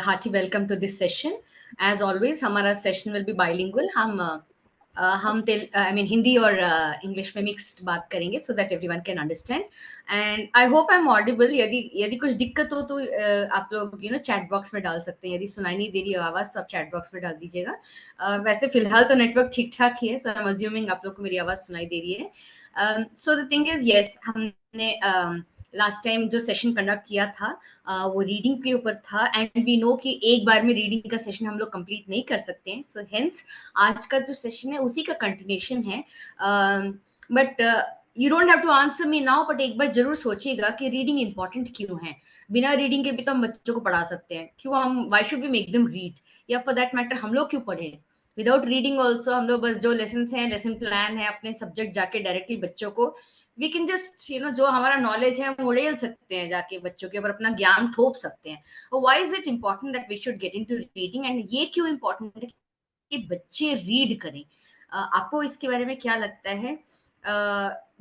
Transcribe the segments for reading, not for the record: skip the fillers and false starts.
hearty welcome to this session. As always, हमारा session will be bilingual. हम हिंदी और English में मिक्स्ड बात करेंगे so that everyone can understand. And I hope I'm audible. यदि कुछ दिक्कत हो तो आप लोग चैट बॉक्स में डाल सकते हैं. यदि सुनाई नहीं दे रही आवाज तो आप चैट बॉक्स में डाल दीजिएगा. वैसे फिलहाल तो नेटवर्क ठीक ठाक ही है, so I'm assuming आप लोग को मेरी आवाज सुनाई दे रही है. So the thing is, yes, हमने लास्ट टाइम जो सेशन कंडक्ट किया था वो रीडिंग के ऊपर था, एंड वी नो कि एक बार में रीडिंग का सेशन हम लोग कंप्लीट नहीं कर सकते हैं. सो हेंस आज का जो सेशन है उसी का कंटिन्यूशन है. But you don't have to answer me now, but एक बार जरूर सोचिएगा कि रीडिंग इंपॉर्टेंट क्यों है. बिना रीडिंग के भी तो हम बच्चों को पढ़ा सकते हैं. क्यों हम why should we make them read, या फॉर दैट मैटर हम लोग क्यों पढ़े विदाउट रीडिंग ऑल्सो. हम लोग बस जो लेसन हैं, लेसन प्लान है, अपने सब्जेक्ट जाके डायरेक्टली बच्चों को वी कैन जस्ट जो हमारा नॉलेज है हम उड़ेल सकते हैं, जाके बच्चों के ऊपर अपना ज्ञान थोप सकते हैं. Why is it important that we should get into reading, and ये क्यों इम्पोर्टेंट है कि बच्चे रीड करें. आपको इसके बारे में क्या लगता है?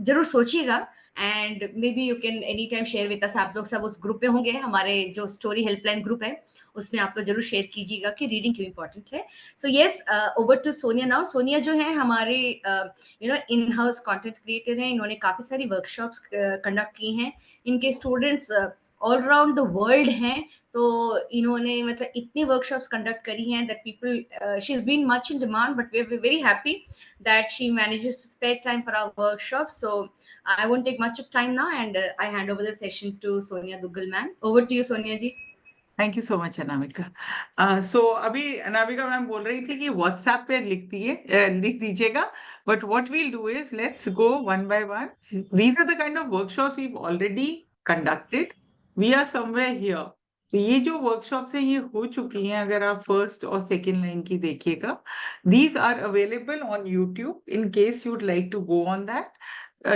जरूर सोचिएगा, and may be you can any time share with us. आप लोग सब उस ग्रुप में होंगे, हमारे जो स्टोरी हेल्पलाइन ग्रुप है उसमें आप लोग जरूर शेयर कीजिएगा कि रीडिंग क्यों इंपॉर्टेंट है. So yes, over to Sonia now. Sonia जो है हमारे इन हाउस कंटेंट क्रिएटर हैं. इन्होंने काफी सारी वर्कशॉप्स कंडक्ट की हैं. इनके students all around the world हैं. तो इन्होंने मतलब इतनी वर्कशॉप्स कंडक्ट करी हैं that people, she is been much in demand, but we are very happy that she manages to spare time for our workshop. So I won't take much of time now, and I hand over the session to Sonia Duggal ma'am. Over to you, Sonia ji. Thank you so much Anamika. So अभी Anamika ma'am बोल रही थी कि WhatsApp पे लिख दीजिएगा. But what we'll do is let's go one by one. These are the kind of workshops we already conducted. We are somewhere here. तो ये जो वर्कशॉप्स हैं ये हो चुकी हैं. अगर आप फर्स्ट और सेकेंड लाइन की देखिएगा, these are available on YouTube. In case you'd like to go on that,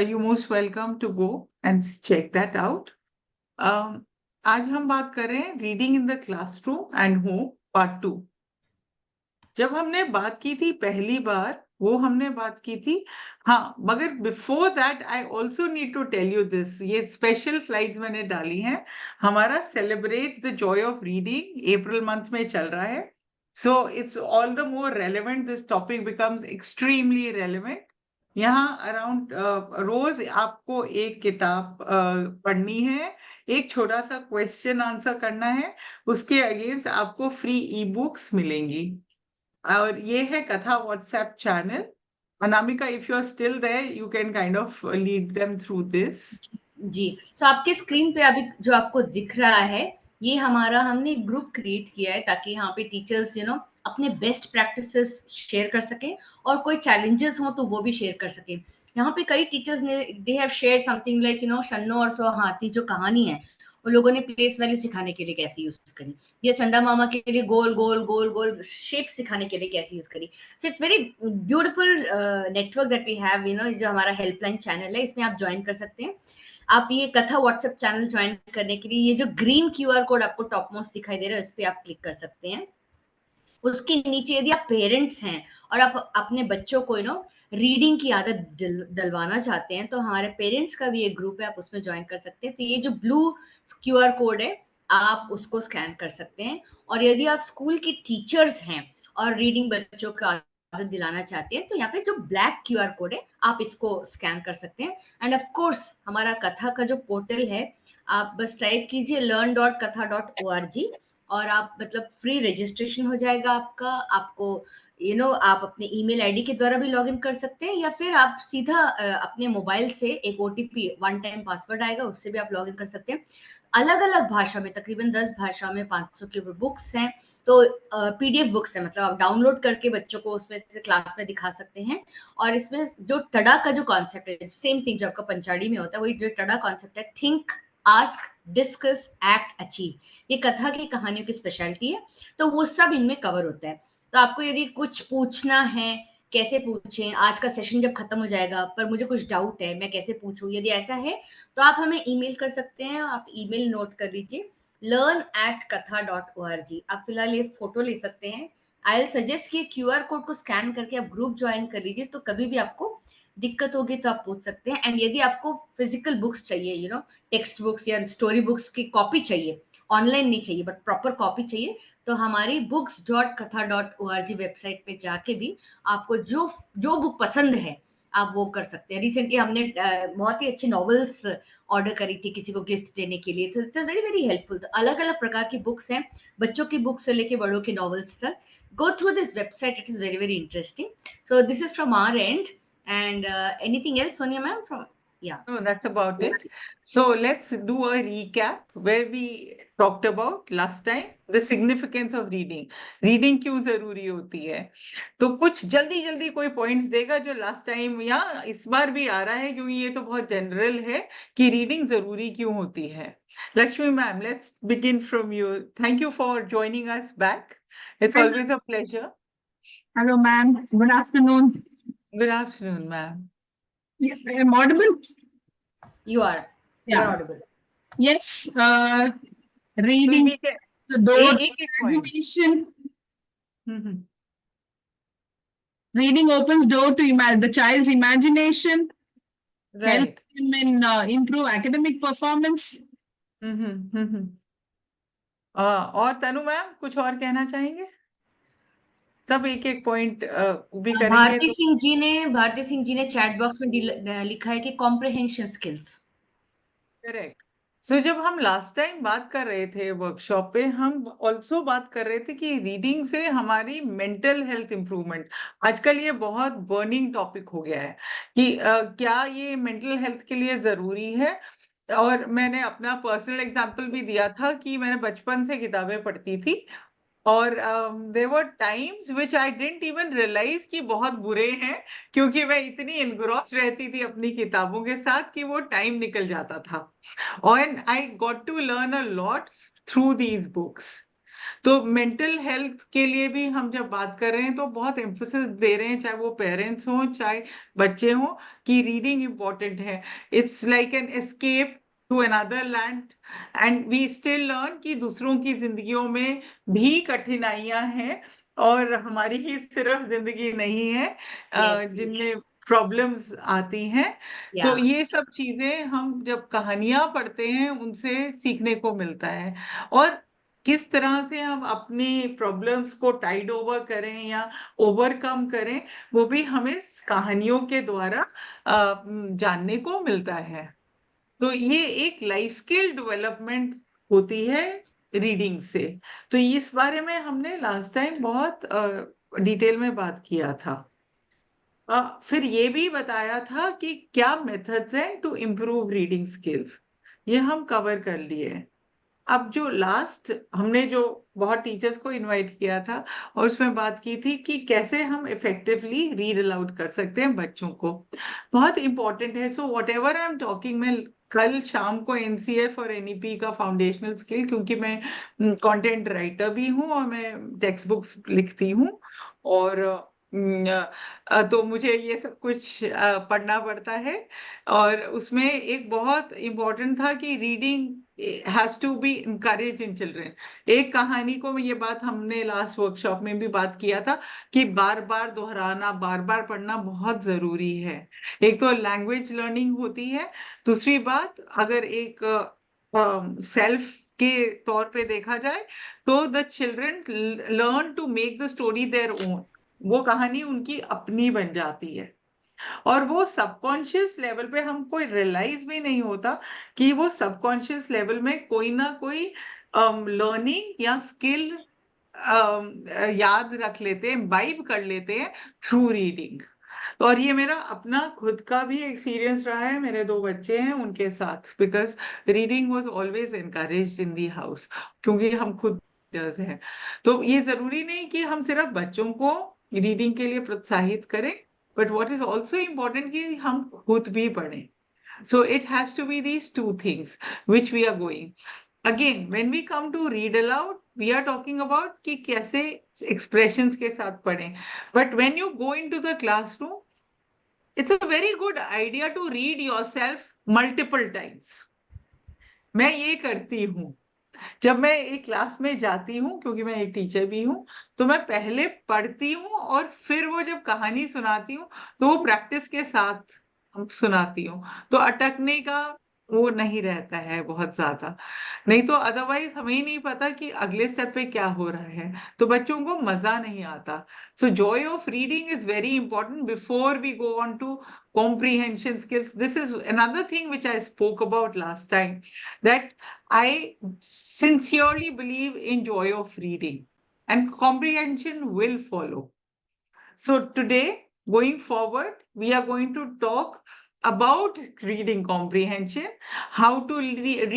you most welcome to go and check that out. आज हम बात कर रहे हैं reading in the classroom and home part 2. जब हमने बात की थी पहली बार, वो हमने बात की थी. हाँ, मगर before that I also need to tell you this. ये स्पेशल स्लाइड्स मैंने डाली हैं. हमारा celebrate the joy of reading April month में चल रहा है. So it's all the more relevant. This topic becomes extremely relevant. यहाँ अराउंड रोज आपको एक किताब पढ़नी है, एक छोटा सा क्वेश्चन आंसर करना है, उसके अगेंस्ट आपको फ्री ई बुक्स मिलेंगी. और ये है Katha WhatsApp channel. Anamika, if you are still there you can kind of lead them through this. जी, तो आपके स्क्रीन पे अभी जो आपको दिख रहा है ये हमारा हमने एक ग्रुप क्रिएट किया है ताकि यहाँ पे टीचर्स अपने बेस्ट प्रैक्टिसेस शेयर कर सकें, और कोई चैलेंजेस हो तो वो भी शेयर कर सकें. यहाँ पे कई टीचर्स ने they have shared something like शन्नो और सौ हाथी जो कहानी है उन लोगों ने प्लेस वैल्यू सिखाने के लिए कैसे यूज करी, या चंदा मामा के लिए गोल गोल गोल गोल शेप सिखाने के लिए कैसे यूज करी. So it's very beautiful network that we have. जो हमारा हेल्पलाइन चैनल है इसमें आप ज्वाइन कर सकते हैं. आप ये कथा व्हाट्सएप चैनल ज्वाइन करने के लिए ये जो ग्रीन क्यूआर कोड आपको टॉप मोस्ट दिखाई दे रहा है इस पे आप क्लिक कर सकते हैं. उसके नीचे यदि आप पेरेंट्स हैं और आप अपने बच्चों को रीडिंग की आदत डलवाना चाहते हैं तो हमारे पेरेंट्स का भी एक ग्रुप है, आप उसमें ज्वाइन कर सकते हैं. तो ये जो ब्लू क्यूआर कोड है आप उसको स्कैन कर सकते हैं. और यदि आप स्कूल के टीचर्स हैं और रीडिंग बच्चों को आदत दिलाना चाहते हैं तो यहाँ पे जो ब्लैक क्यूआर कोड है आप इसको स्कैन कर सकते हैं. एंड ऑफ कोर्स हमारा कथा का जो पोर्टल है आप बस टाइप कीजिए learn.katha.org और आप मतलब फ्री रजिस्ट्रेशन हो जाएगा आपका. आपको आप अपने ईमेल आईडी के द्वारा भी लॉगिन कर सकते हैं, या फिर आप सीधा अपने मोबाइल से एक ओटीपी वन टाइम पासवर्ड आएगा उससे भी आप लॉगिन कर सकते हैं. अलग अलग भाषा में तकरीबन 10 भाषा में 500 के ऊपर बुक्स हैं. तो पीडीएफ बुक्स है, मतलब आप डाउनलोड करके बच्चों को उसमें से क्लास में दिखा सकते हैं. और इसमें जो टडा का जो कॉन्सेप्ट है सेम थिंग जो आपका पंचाड़ी में होता है वही जो टडा कॉन्सेप्ट है, think ask discuss act achieve, ये कथा की कहानियों की स्पेशलिटी है. तो वो सब इनमें कवर होता है. तो आपको यदि कुछ पूछना है कैसे पूछें, आज का सेशन जब खत्म हो जाएगा पर मुझे कुछ डाउट है मैं कैसे पूछूं, यदि ऐसा है तो आप हमें ईमेल कर सकते हैं. आप ईमेल नोट कर लीजिए learn@katha.org. आप फिलहाल ये फोटो ले सकते हैं. आई विल सजेस्ट कि क्यूआर कोड को स्कैन करके आप ग्रुप ज्वाइन कर लीजिए, तो कभी भी आपको दिक्कत होगी तो आप पूछ सकते हैं. एंड यदि आपको फिजिकल बुक्स चाहिए टेक्स्ट बुक्स या स्टोरी बुक्स की कॉपी चाहिए ऑनलाइन नहीं चाहिए बट प्रॉपर कॉपी चाहिए, तो हमारी books.katha.org वेबसाइट पे जाके भी आपको जो जो बुक पसंद है आप वो कर सकते हैं। रिसेंटली हमने बहुत ही अच्छी नॉवेल्स ऑर्डर करी थी किसी को गिफ्ट देने के लिए, तो it is very very helpful. तो अलग अलग प्रकार की बुक्स हैं, बच्चों की बुक्स से लेके बड़ों की नॉवेल्स तक। Go through this website, it is very very interesting. So this is from our and, and anything else Sonia ma'am from? या No, that's about it. So let's do a recap where we talked about last time the significance of reading. Reading क्यों जरूरी होती है? तो कुछ जल्दी जल्दी कोई पॉइंट्स देगा जो लास्ट टाइम या इस बार भी आ रहा है, क्योंकि ये तो बहुत जनरल है कि रीडिंग जरूरी क्यों होती है। Lakshmi ma'am, let's begin from you. Thank you for joining us back. It's always a pleasure. Hello, ma'am. Good afternoon. Good afternoon ma'am. Am audible? You are Yeah. audible. Yes. तो Reading we can the door to एक एक point. imagination. Reading opens door to the child's imagination, help right. him in improve academic performance. और तनु ma'am कुछ और कहना चाहेंगे? सब एक एक पॉइंट भी करेंगे तो भारती सिंह जी ने चैट बॉक्स में लिखा है कि कॉम्प्रिहेंशन स्किल्स। करेक्ट। सो जब हम लास्ट टाइम बात कर रहे थे वर्कशॉप पे, हम ऑल्सो बात कर रहे थे कि रीडिंग से हमारी मेंटल हेल्थ इंप्रूवमेंट, आजकल ये बहुत बर्निंग टॉपिक हो गया है कि क्या ये मेंटल हेल्थ के लिए जरूरी है। और मैंने अपना पर्सनल एग्जांपल भी दिया था कि मैंने बचपन से किताबें पढ़ती थी, और there were times which I didn't even realise कि बहुत बुरे हैं, क्योंकि मैं इतनी इनग्रॉस रहती थी अपनी किताबों के साथ कि वो टाइम निकल जाता था। और I got to learn a lot through these books. तो मेंटल हेल्थ के लिए भी हम जब बात कर रहे हैं तो बहुत एम्फोसिस दे रहे हैं, चाहे वो पेरेंट्स हों चाहे बच्चे हों, कि रीडिंग इम्पोर्टेंट है। It's like an escape to another land, and we still learn कि दूसरों की जिंदगियों में भी कठिनाइयां हैं, और हमारी ही सिर्फ जिंदगी नहीं है यस, जिनमें प्रॉब्लम्स आती हैं। तो या ये सब चीजें हम जब कहानियां पढ़ते हैं उनसे सीखने को मिलता है, और किस तरह से हम अपनी प्रॉब्लम्स को टाइड ओवर करें या ओवरकम करें, वो भी हमें कहानियों के द्वारा जानने को मिलता है। तो ये एक लाइफ स्किल डेवलपमेंट होती है रीडिंग से। तो इस बारे में हमने लास्ट टाइम बहुत डिटेल में बात किया था। फिर ये भी बताया था कि क्या मेथड्स हैं टू इम्प्रूव रीडिंग स्किल्स, ये हम कवर कर लिए। अब जो लास्ट हमने जो बहुत टीचर्स को इनवाइट किया था और उसमें बात की थी कि कैसे हम इफेक्टिवली रीड अलाउड कर सकते हैं बच्चों को, बहुत इंपॉर्टेंट है। So what ever I am talking, मैं कल शाम को एनसीएफ और एनईपी का फाउंडेशनल स्किल, क्योंकि मैं कंटेंट राइटर भी हूँ और मैं टेक्स्ट बुक्स लिखती हूँ, और तो मुझे ये सब कुछ पढ़ना पड़ता है। और उसमें एक बहुत इम्पोर्टेंट था कि reading has to be encourage in children. एक कहानी को, ये बात हमने लास्ट वर्कशॉप में भी बात किया था कि बार बार दोहराना, बार बार पढ़ना बहुत जरूरी है। एक तो लैंग्वेज लर्निंग होती है, दूसरी बात अगर एक सेल्फ के तौर पे देखा जाए तो the children learn to make the story their own, वो कहानी उनकी अपनी बन जाती है, और वो सबकॉन्शियस लेवल पे हमको रियलाइज भी नहीं होता कि वो सबकॉन्शियस लेवल में कोई ना कोई लर्निंग या स्किल याद रख लेते हैं, वाइब कर लेते हैं थ्रू रीडिंग। और ये मेरा अपना खुद का भी एक्सपीरियंस रहा है, मेरे दो बच्चे हैं उनके साथ, because reading was always encouraged in the house, क्योंकि हम खुद रीडर्स हैं। तो ये जरूरी नहीं कि हम सिर्फ बच्चों को रीडिंग के लिए प्रोत्साहित करें, but what is also important कि हम खुद भी पढ़ें। So it has to be these two things which we are going. Again when we come to read aloud, we are talking about कि कैसे एक्सप्रेशंस के साथ पढ़ें, but when you go into the classroom, it's a very good idea to read yourself multiple times. मैं ये करती हूँ जब मैं एक क्लास में जाती हूँ, क्योंकि मैं एक टीचर भी हूँ, तो मैं पहले पढ़ती हूँ और फिर वो जब कहानी सुनाती हूँ तो वो प्रैक्टिस के साथ सुनाती हूँ। तो अटकने का वो नहीं रहता है बहुत ज्यादा, नहीं तो अदरवाइज हमें ही नहीं पता कि अगले स्टेप पे क्या हो रहा है, तो बच्चों को मजा नहीं आता। So joy of reading is very important before we go on to comprehension skills. This is another thing which I spoke about last time, that I sincerely believe in joy of reading, and comprehension will follow. So today, going forward, we are going to talk about reading comprehension, how to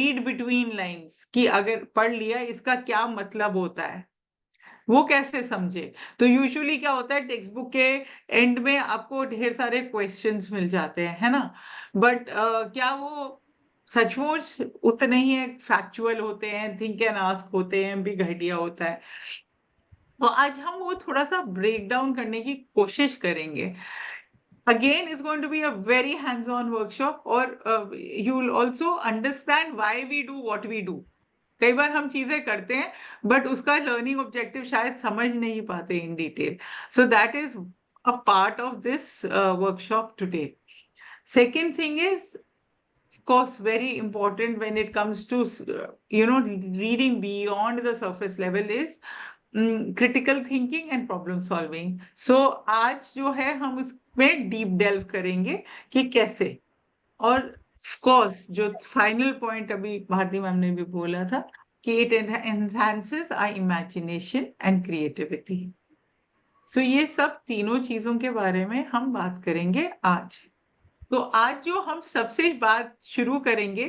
read between lines, कि अगर पढ़ लिया इसका क्या मतलब होता है, वो कैसे समझे। तो यूजुअली क्या होता है, टेक्स्ट बुक के एंड में आपको ढेर सारे क्वेश्चंस मिल जाते हैं, है ना, बट क्या वो सचमुच उतने ही फैक्चुअल होते हैं, थिंक एंड आस्क होते हैं, भी घटिया होता है। तो आज हम वो थोड़ा सा ब्रेक डाउन करने की कोशिश करेंगे। Again, it's going to be a very hands-on workshop, और you will also understand why we do what we do. कई बार हम चीजें करते हैं बट उसका लर्निंग ऑब्जेक्टिव शायद समझ नहीं पाते in detail, so that is a part of this workshop today. Second thing is of course very important when it comes to reading beyond the surface level is critical thinking and problem solving. So आज जो है हम उसमें deep delve करेंगे कि कैसे, और of course जो फाइनल पॉइंट अभी भारती मैम ने भी बोला था कि it enhances our imagination and creativity. So ये सब तीनों चीजों के बारे में हम बात करेंगे आज। तो आज जो हम सबसे बात शुरू करेंगे,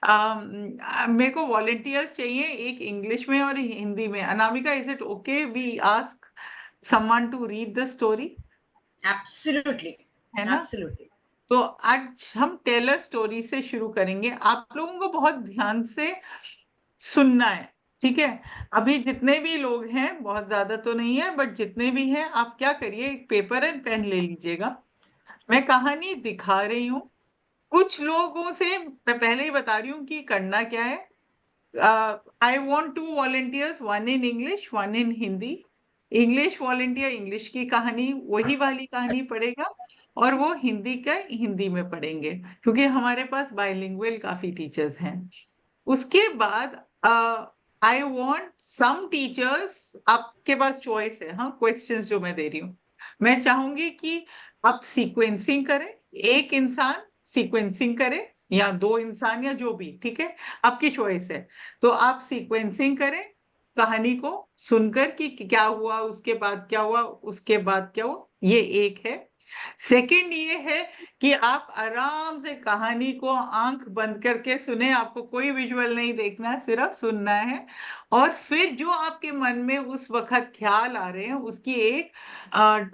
मेरे को वॉलंटियर्स चाहिए, एक इंग्लिश में और हिंदी में। Anamika, is it okay we ask someone to read the story? Absolutely, है ना? एब्सोल्युटली। तो आज हम टेलर स्टोरी से शुरू करेंगे। आप लोगों को बहुत ध्यान से सुनना है, ठीक है? अभी जितने भी लोग हैं, बहुत ज्यादा तो नहीं है बट जितने भी हैं, आप क्या करिए, एक पेपर एंड पेन ले लीजिएगा। मैं कहानी दिखा रही हूँ, कुछ लोगों से मैं पहले ही बता रही हूँ कि करना क्या है। I want 2 volunteers, 1 in English, 1 in Hindi. English volunteer English की कहानी, वही वाली कहानी पढ़ेगा, और वो हिंदी का हिंदी में पढ़ेंगे, क्योंकि हमारे पास बाइलिंगुअल काफी टीचर्स हैं। उसके बाद आई वॉन्ट सम टीचर्स, आपके पास चॉइस है, हाँ, क्वेश्चंस जो मैं दे रही हूँ, मैं चाहूंगी कि आप सीक्वेंसिंग करें, एक इंसान सीक्वेंसिंग करे या 2 इंसान या जो भी, ठीक है, आपकी चॉइस है। तो आप सीक्वेंसिंग करें कहानी को सुनकर कि क्या हुआ, उसके बाद क्या हुआ, उसके बाद क्या हुआ, ये एक है। सेकंड ये है कि आप आराम से कहानी को आंख बंद करके सुने, आपको कोई विजुअल नहीं देखना है, सिर्फ सुनना है, और फिर जो आपके मन में उस वक्त ख्याल आ रहे हैं उसकी एक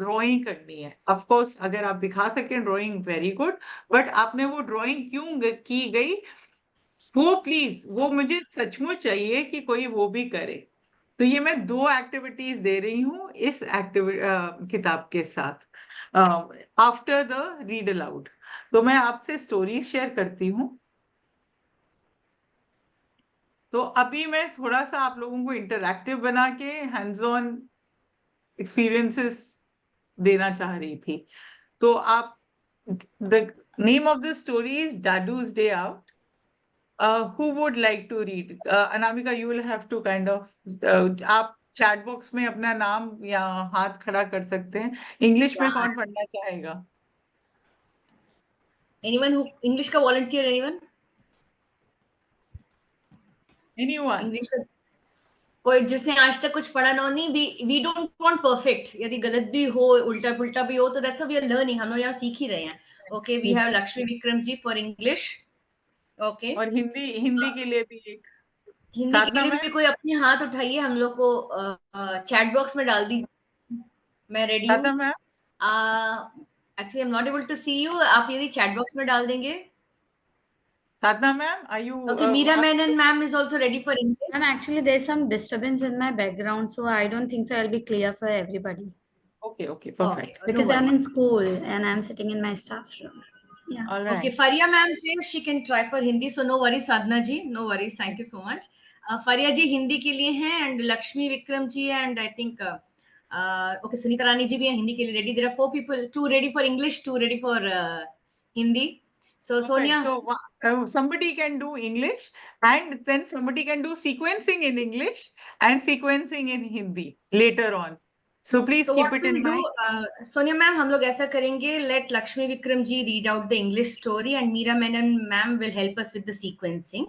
ड्राइंग करनी है। ऑफ कोर्स अगर आप दिखा सकें ड्राइंग, वेरी गुड, बट आपने वो ड्राइंग क्यों की गई, वो प्लीज, वो मुझे सचमुच चाहिए कि कोई वो भी करे। तो ये मैं 2 एक्टिविटीज दे रही हूँ इस किताब के साथ, आफ्टर द रीड अलाउड। तो मैं आपसे स्टोरीज शेयर करती हूँ। तो अभी मैं थोड़ा सा आप लोगों को इंटरैक्टिव बना के हैंड्स ऑन एक्सपीरियंसेस देना चाह रही थी। तो आप, the name of the story is Dadu's Day Out. Who would like to read? Anamika, you will have to kind of, आप चैट बॉक्स में अपना नाम या हाथ खड़ा कर सकते हैं। इंग्लिश में कौन पढ़ना चाहेगा? एनीवन हु इंग्लिश का वॉलंटियर, एनीवन? Anyone? इंग्लिश का कोई जिसने आज तक कुछ पढ़ा ना हो। नहीं, वी डोंट वांट परफेक्ट, यदि गलत भी हो, उल्टा पुल्टा भी हो, तो दैट्स वी आर लर्निंग, हम लोग यहाँ सीख ही रहे हैं। Okay, we have Lakshmi Vikram ji for English. Okay, और हिंदी के लिए भी एक हिंदी के साधना लिए में। भी कोई अपने हाथ उठाइए, हम लोग को चैट बॉक्स में डाल दीजिए। मैं रेडी हूँ। Sadhana ma'am, actually I am not able to see you, आप यदि चैट बॉक्स में डाल देंगे। Sadhana ma'am, are you? Okay, Meera Menon ma'am is also ready for English. And actually, there's some disturbance in my background, so I don't think so. I'll be clear for everybody Okay, Okay, perfect. because no I'm in worries. school and I'm sitting in my staff room. Yeah. All Okay, right. Faria ma'am says she can try for Hindi, so no worries, Sadhna ji, no worries. Thank you so much. Faria ji Hindi के लिए हैं, and Lakshmi Vikram ji, and I think okay, Sunita Rani ji भी हैं हिंदी के लिए ready. There are 4 people, 2 ready for English, 2 ready for Hindi. So Sonia, So somebody can do English, and then somebody can do sequencing in English and sequencing in Hindi later on. So please so keep what it we'll in do, mind. Sonia ma'am, हम लोग ऐसा करेंगे. Let Lakshmi Vikram ji read out the English story, and Meera Menon ma'am will help us with the sequencing.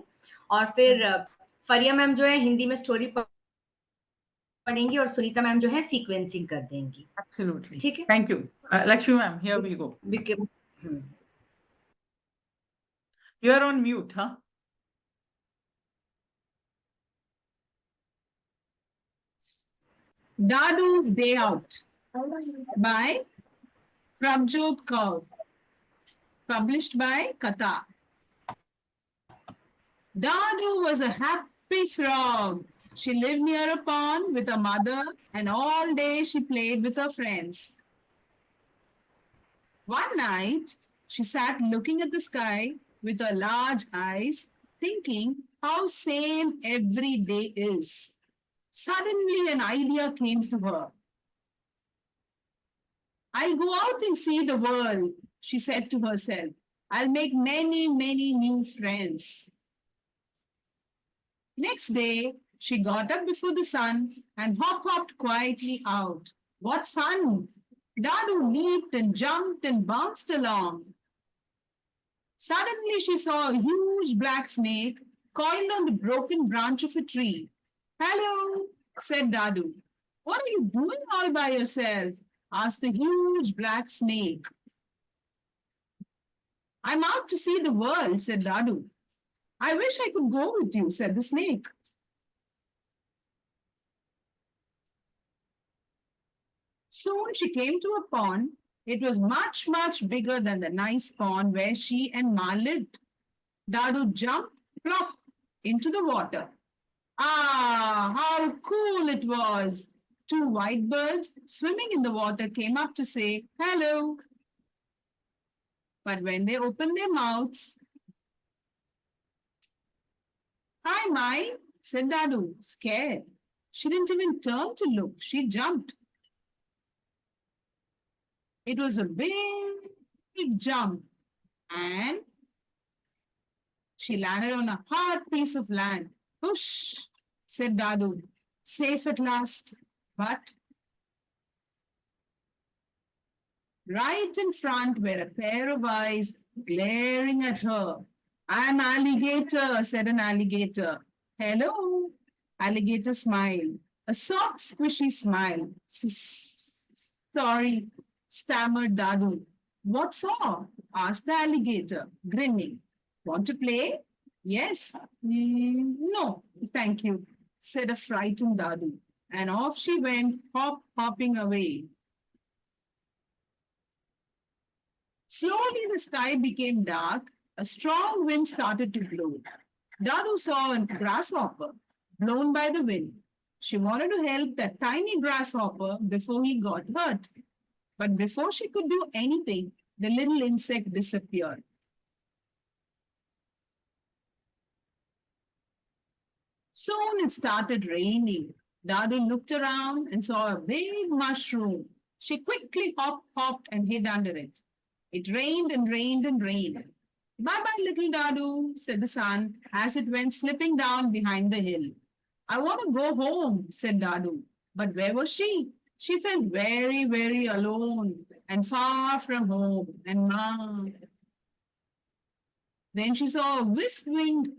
और फिर फरिया ma'am जो है हिंदी में story पढ़ेंगी और सुनीता मैम जो है सीक्वेंसिंग कर देंगी. Absolutely. ठीक है. Thank you. Lakshmi ma'am, here we go. You are on mute, huh? Dadu's Day Out by Prabjot Kaur. Published by Katha. Dadu was a happy frog. She lived near a pond with her mother, and all day she played with her friends. One night, she sat looking at the sky with her large eyes, thinking how same every day is. Suddenly, an idea came to her. I'll go out and see the world, she said to herself. I'll make many, many new friends. Next day, she got up before the sun and hopped quietly out. What fun! Dadu leaped and jumped and bounced along. Suddenly, she saw a huge black snake coiled on the broken branch of a tree. Hello, said Dadu. What are you doing all by yourself? Asked the huge black snake. I'm out to see the world, said Dadu. I wish I could go with you, said the snake. Soon she came to a pond. It was much, much bigger than the nice pond where she and Ma lived. Dadu jumped plop into the water. Ah, how cool it was! Two white birds swimming in the water came up to say hello. But when they opened their mouths, hi, Mai, said Dadu, scared. She didn't even turn to look. She jumped. It was a big jump, and she landed on a hard piece of land. Whoosh, said Dadu, safe at last. But right in front were a pair of eyes glaring at her. I'm alligator, said an alligator. Hello, alligator smiled. A soft, squishy smile. Sorry, stammered Dadu. What for? Asked the alligator, grinning. Want to play? Yes. No, thank you, said a frightened Dadu. And off she went, hopping away. Slowly the sky became dark. A strong wind started to blow. Dadu saw a grasshopper blown by the wind. She wanted to help that tiny grasshopper before he got hurt. But before she could do anything, the little insect disappeared. Soon it started raining. Dadu looked around and saw a big mushroom. She quickly hopped and hid under it. It rained and rained and rained. Bye-bye, little Dadu, said the sun as it went slipping down behind the hill. I want to go home, said Dadu. But where was she? She felt very, very alone and far from home and Ma. Then she saw a whisk-winged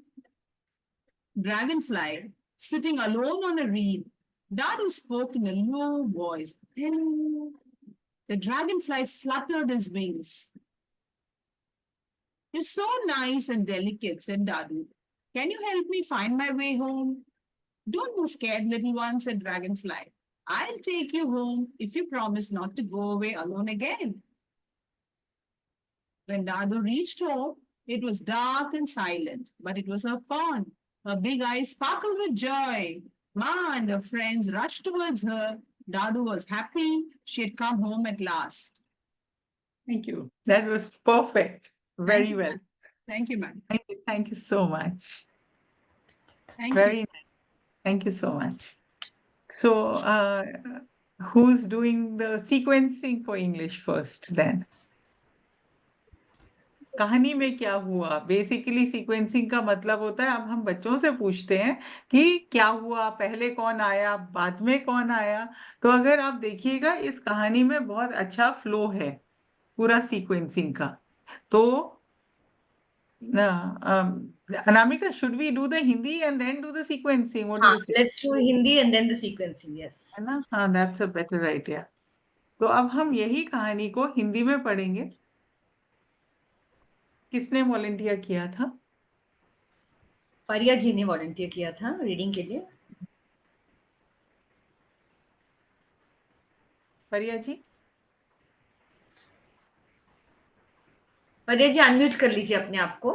dragonfly sitting alone on a reed. Dadu spoke in a low voice. Hello. The dragonfly fluttered his wings. You're so nice and delicate, said Dadu. Can you help me find my way home? Don't be scared, little one, said Dragonfly. I'll take you home if you promise not to go away alone again. When Dadu reached home, it was dark and silent, but it was her pond. Her big eyes sparkled with joy. Ma and her friends rushed towards her. Dadu was happy. She had come home at last. Thank you. That was perfect. Very well. Thank you, ma'am. Thank you so much. Thank Very you. nice. Thank you so much. So, who's doing the sequencing for English first then? कहानी में क्या हुआ। Basically sequencing का मतलब होता है, अब हम बच्चों से पूछते हैं कि क्या हुआ, पहले कौन आया, बाद में कौन आया। तो अगर आप देखिएगा इस कहानी में बहुत अच्छा फ्लो है पूरा सीक्वेंसिंग का। तो Anamika, should we do the Hindi and then do the sequencing, what do हाँ, you say? Let's do Hindi and then the sequencing, yes. है ना? हाँ, दैट्स अ बेटर आइडिया। तो अब हम यही कहानी को हिंदी में पढ़ेंगे। किसने वॉलंटियर किया था? फरिया जी ने वॉलंटियर किया था रीडिंग के लिए। फरिया जी। फरिया जी अनम्यूट कर लीजिए अपने आप को।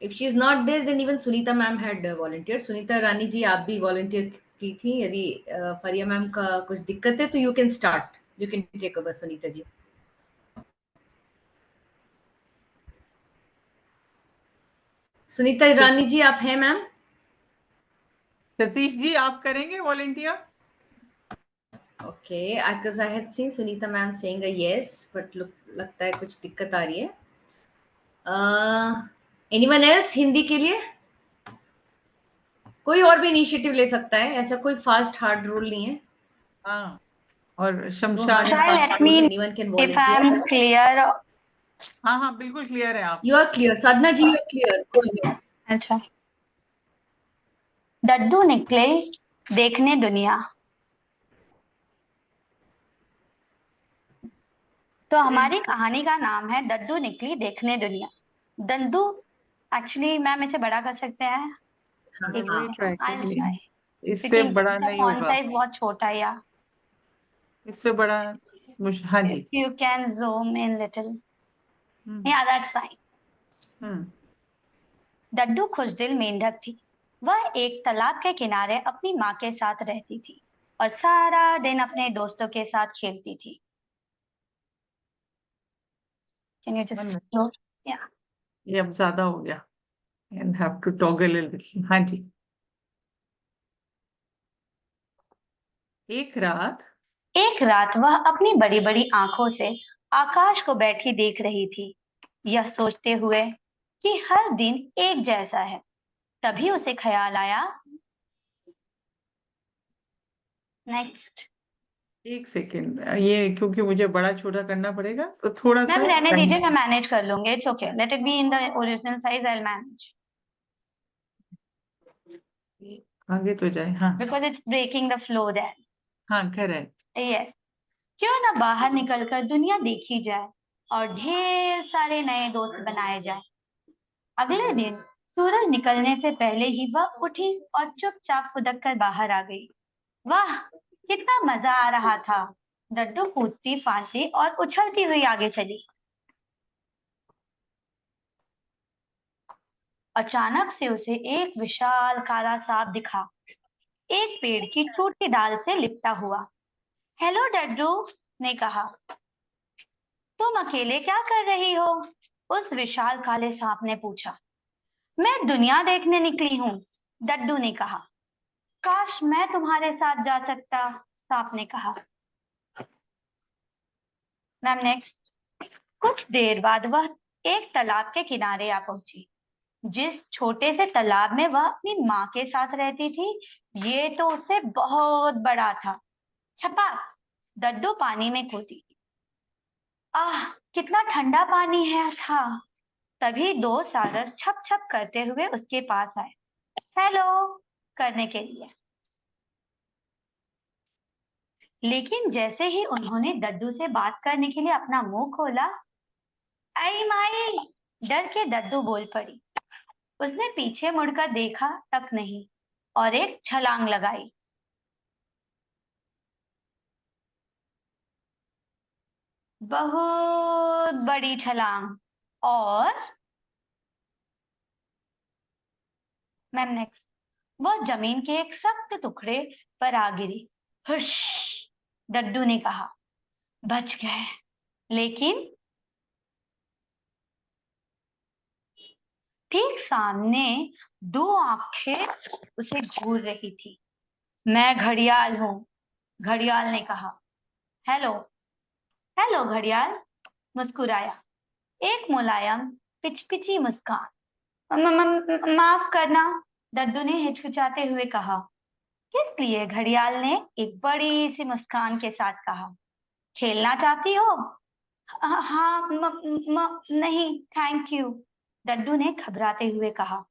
If she is not there, then even Sunita ma'am had volunteered. Sunita Rani ji, आप भी वॉलंटियर की थी। यदि फरिया मैम का कुछ दिक्कत है तो you can start, you can take over Sunita ji. Sunita Rani ji आप हैं मैम? सतीश जी, आप करेंगे volunteer? Okay, because I had seen Sunita ma'am saying a yes, but लगता है कुछ दिक्कत आ रही है। एनीवन एल्स हिंदी के लिए? कोई और भी इनिशिएटिव ले सकता है, ऐसा कोई फास्ट हार्ड रूल नहीं है। हाँ, और No Shamshad. hard and Try, fast let rule, me anyone can if volunteer. I'm clear. हाँ हाँ, बिल्कुल क्लियर है आप। You are clear, Sadhana ji, you are clear. Go ahead. अच्छा, डड्डू निकले देखने दुनिया। तो हमारी कहानी का नाम है डड्डू निकली देखने दुनिया। डड्डू एक्चुअली मैम इसे बड़ा कर सकते हैं। हाँ, एक हाँ। मिनट, ट्राई I'll करिए, try. इससे क्योंकि बड़ा इसका नहीं फॉन्ट होगा। साइज बहुत छोटा है या इससे बड़ा हाँ जी। if you can zoom in little. Hmm Yeah, that's fine. हम्म डड्डू खुशदिल मेंढक थी। वह एक तालाब के किनारे अपनी माँ के साथ रहती थी और सारा दिन अपने दोस्तों के साथ खेलती थी। Can you just मन slow? Yeah. ये अब ज्यादा हो गया, and have to toggle a little. हाँ जी। एक रात वह अपनी बड़ी बड़ी आंखों से आकाश को बैठी देख रही थी, यह सोचते हुए कि हर दिन एक जैसा है। तभी उसे ख्याल आया। नेक्स्ट। एक सेकेंड, ये क्योंकि मुझे बड़ा छोटा करना पड़ेगा तो थोड़ा सा मैम रहने time- दीजिए, मैं मैनेज कर लूंगी। It's okay, let it be in the original size, I will manage आगे तो जाए। हाँ because it's breaking the flow there. हाँ, करेक्ट। यस। क्यों ना बाहर निकलकर दुनिया देखी जाए और ढेर सारे नए दोस्त बनाए जाए। अगले दिन सूरज निकलने से पहले ही वह उठी और चुपचाप फुदक कर बाहर आ गई। वाह, कितना मजा आ रहा था। डड्डू कूदती फांदती और उछलती हुई आगे चली। अचानक से उसे एक विशाल काला सांप दिखा, एक पेड़ की छोटी डाल से लिपटा हुआ। हेलो डड्डू ने कहा, तुम अकेले क्या कर रही हो? उस विशाल काले सांप ने पूछा। मैं दुनिया देखने निकली हूँ, डड्डू ने कहा। काश मैं तुम्हारे साथ जा सकता, सांप ने कहा। Ma'am next. कुछ देर बाद वह एक तालाब के किनारे आ पहुंची। जिस छोटे से तालाब में वह अपनी माँ के साथ रहती थी, ये तो उससे बहुत बड़ा था। छपाक, डड्डू पानी में कूदी। आह, कितना ठंडा पानी है था। तभी दो सारस छप छप करते हुए उसके पास आए, हेलो करने के लिए। लेकिन जैसे ही उन्होंने डड्डू से बात करने के लिए अपना मुंह खोला, आई माई, डर के डड्डू बोल पड़ी। उसने पीछे मुड़कर देखा तक नहीं और एक छलांग लगाई। बहुत बड़ी छलांग। और मैम नेक्स्ट। वह जमीन के एक सख्त टुकड़े पर आ गिरी। हुश, डड्डू ने कहा, बच गए। लेकिन ठीक सामने दो आंखें उसे घूर रही थी। मैं घड़ियाल हूँ, घड़ियाल ने कहा। हेलो, हेलो घड़ियाल मुस्कुराया, एक मुलायम पिचपिची मुस्कान। माफ करना, डड्डू ने हिचकिचाते हुए कहा। किस लिए? घड़ियाल ने एक बड़ी सी मुस्कान के साथ कहा। खेलना चाहती हो? हाँ, नहीं थैंक यू, डड्डू ने घबराते हुए कहा,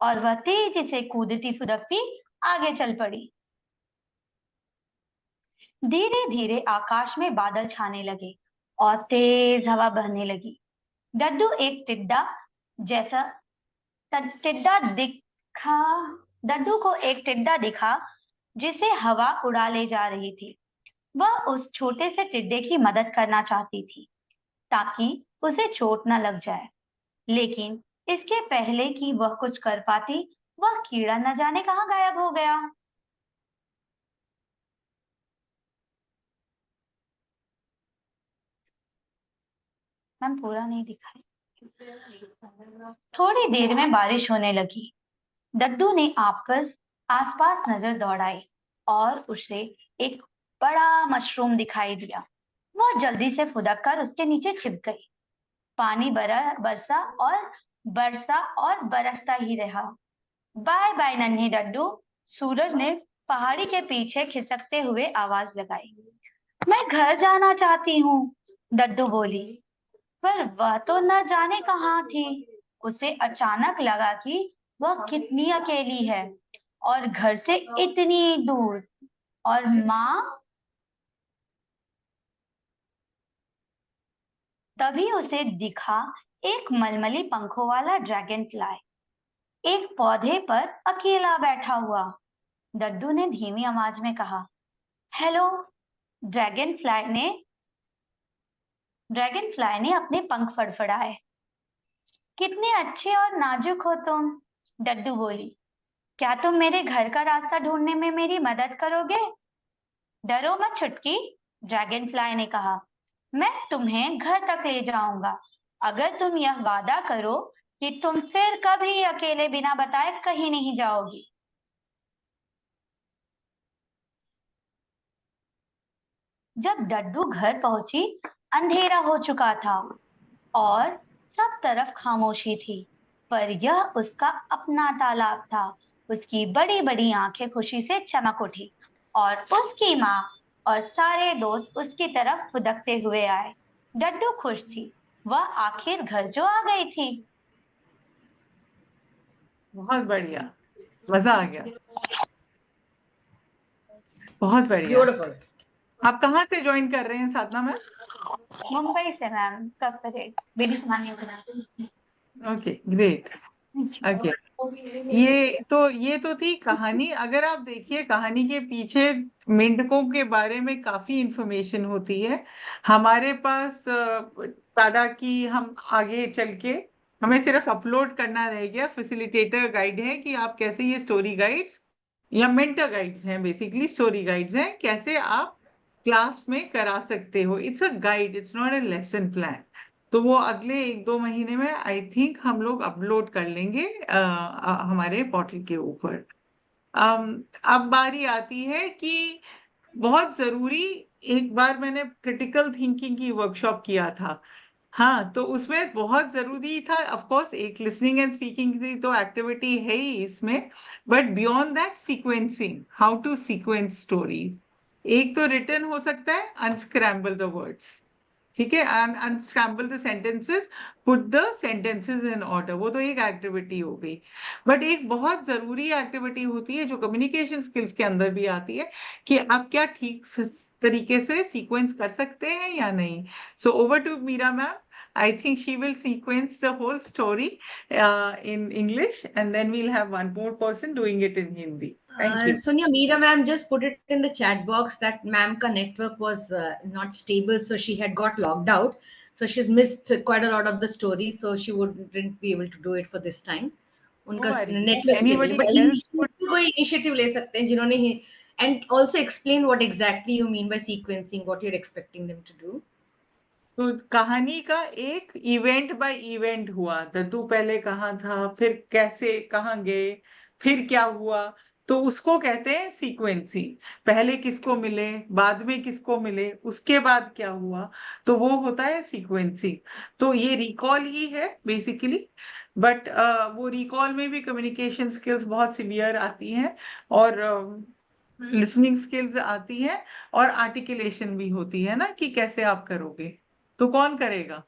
और वह तेजी से कूदती फुदकती आगे चल पड़ी। धीरे धीरे आकाश में बादल छाने लगे और तेज हवा बहने लगी। डड्डू एक जैसा टिड्डा दिखा डड्डू को एक टिड्डा दिखा जिसे हवा उड़ा ले जा रही थी। वह उस छोटे से टिड्डे की मदद करना चाहती थी ताकि उसे चोट न लग जाए, लेकिन इसके पहले कि वह कुछ कर पाती, वह कीड़ा न जाने कहाँ गायब हो गया। मैम पूरा नहीं दिखाई। थोड़ी देर में बारिश होने लगी। डड्डू ने आसपास नजर दौड़ाई और उसे एक बड़ा मशरूम दिखाई दिया। वह जल्दी से फुदक कर उसके नीचे छिप गई। पानी बरसा और बरसता ही रहा। बाय बाय नन्ही डड्डू, सूरज ने पहाड़ी के पीछे खिसकते हुए आवाज लगाई। मैं घर जाना चाहती हूँ, डड्डू बोली, पर वह तो न जाने कहाँ थी। उसे अचानक लगा कि वह कितनी अकेली है और घर से इतनी दूर। और माँ, तभी उसे दिखा एक मलमली पंखों वाला ड्रैगन फ्लाई एक पौधे पर अकेला बैठा हुआ। डड्डू ने धीमी आवाज में कहा, हेलो। ड्रैगन फ्लाई ने अपने पंख फड़फड़ाए। कितने अच्छे और नाजुक हो तुम, डड्डू बोली। क्या तुम मेरे घर का रास्ता ढूंढने में मेरी मदद करोगे? डरो मत छुटकी, ड्रैगन फ्लाई ने कहा। मैं तुम्हें घर तक ले जाऊंगा अगर तुम यह वादा करो कि तुम फिर कभी अकेले बिना बताए कहीं नहीं जाओगी। जब डड्डू घर पहुंची, अंधेरा हो चुका था और सब तरफ खामोशी थी, पर यह उसका अपना तालाब था। उसकी बड़ी बड़ी आंखें खुशी से चमक उठी और उसकी माँ और सारे दोस्त उसकी तरफ फुदकते हुए आए। डड्डू खुश थी, वह आखिर घर जो आ गई थी। बहुत बढ़िया, मजा आ गया, बहुत बढ़िया। ब्यूटीफुल। आप कहाँ से ज्वाइन कर रहे हैं साधना मैम? मुंबई से मैम, कब करे मेरी सामान्य ओके ग्रेट। ओके, ये तो थी कहानी। अगर आप देखिए कहानी के पीछे मेंढकों के बारे में काफी इंफॉर्मेशन होती है हमारे पास। टाडा की हम आगे चल के हमें सिर्फ अपलोड करना रह गया। फैसिलिटेटर गाइड है कि आप कैसे ये स्टोरी गाइड्स या मेंटर गाइड्स हैं, बेसिकली स्टोरी गाइड्स हैं, कैसे आप क्लास में करा सकते हो। It's a guide, it's not a lesson plan. तो वो अगले 1-2 महीने में आई थिंक हम लोग अपलोड कर लेंगे हमारे पोर्टल के ऊपर। अब बारी आती है कि बहुत जरूरी, एक बार मैंने क्रिटिकल थिंकिंग की वर्कशॉप किया था। हाँ, तो उसमें बहुत जरूरी था, ऑफ कोर्स एक लिसनिंग एंड स्पीकिंग की तो एक्टिविटी है ही इसमें, but beyond that sequencing, how to sequence stories. एक तो रिटर्न हो सकता है, अनस्क्रैम्बल द वर्ड्स, ठीक है, and unscramble the sentences, put the sentences in order, वो तो एक एक्टिविटी हो गई। बट एक बहुत जरूरी एक्टिविटी होती है जो कम्युनिकेशन स्किल्स के अंदर भी आती है, कि आप क्या ठीक तरीके से सीक्वेंस कर सकते हैं या नहीं। So over to Meera ma'am, I think she will sequence the whole story in English, and then we'll have one more person doing it in Hindi. Thank you. Sonia, Meera ma'am just put it in the chat box that ma'am ka network was not stable, so she had got logged out. So she's missed quite a lot of the story, so she wouldn't be able to do it for this time. उनका No worries. Network Anybody stable, else would but कोई initiative ले सकते हैं जिन्होंने ही, and also explain what exactly you mean by sequencing, what you're expecting them to do. तो कहानी का एक इवेंट बाय इवेंट हुआ। दद्दू पहले कहाँ था, फिर कैसे कहाँ गए, फिर क्या हुआ, तो उसको कहते हैं सीक्वेंसी। पहले किसको मिले, बाद में किसको मिले, उसके बाद क्या हुआ, तो वो होता है सीक्वेंसी। तो ये रिकॉल ही है बेसिकली, बट वो रिकॉल में भी कम्युनिकेशन स्किल्स बहुत सिवियर आती हैं, और लिसनिंग स्किल्स आती हैं, और आर्टिकुलेशन भी होती है ना, कि कैसे आप करोगे। तो कौन करेगा?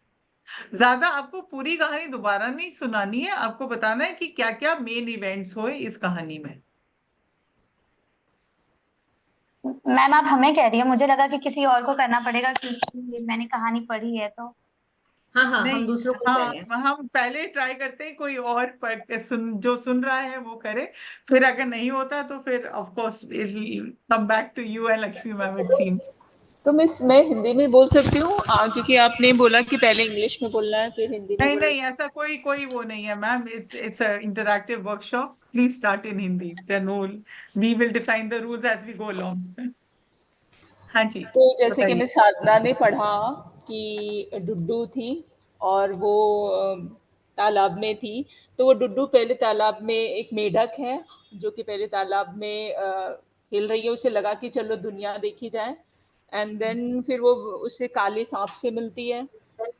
ज्यादा आपको पूरी कहानी दोबारा नहीं सुनानी है, आपको बताना है कि क्या क्या मेन इवेंट्स हुए इस कहानी में। मैम आप हमें कह रही है, मुझे लगा कि किसी और को करना पड़ेगा क्योंकि मैंने कहानी पढ़ी है तो। हाँ हाँ, हम नहीं, दूसरों को कह हाँ, रहे हैं। हम पहले ट्राई करते हैं कोई और जो सुन रहा है वो करे, फिर अगर नहीं होता तो फिर of course it come back to you and Lakshmi ma'am, it seems. तो मैं हिंदी में बोल सकती हूँ, क्योंकि आपने बोला कि पहले इंग्लिश में बोलना है फिर हिंदी में नहीं बोलना है। नहीं, ऐसा कोई कोई वो नहीं है ma'am, it's a interactive workshop, please start in Hindi, then we will define the rules as we go along. हाँ जी, तो जैसे कि बताइए। मैं साधना ने पढ़ा कि डुड्डू थी और वो तालाब में थी। तो वो डुड्डू पहले तालाब में, एक मेढक है जो कि पहले तालाब में खेल रही है, उसे लगा कि चलो दुनिया देखी जाए। एंड देन फिर वो उससे काले सांप से मिलती है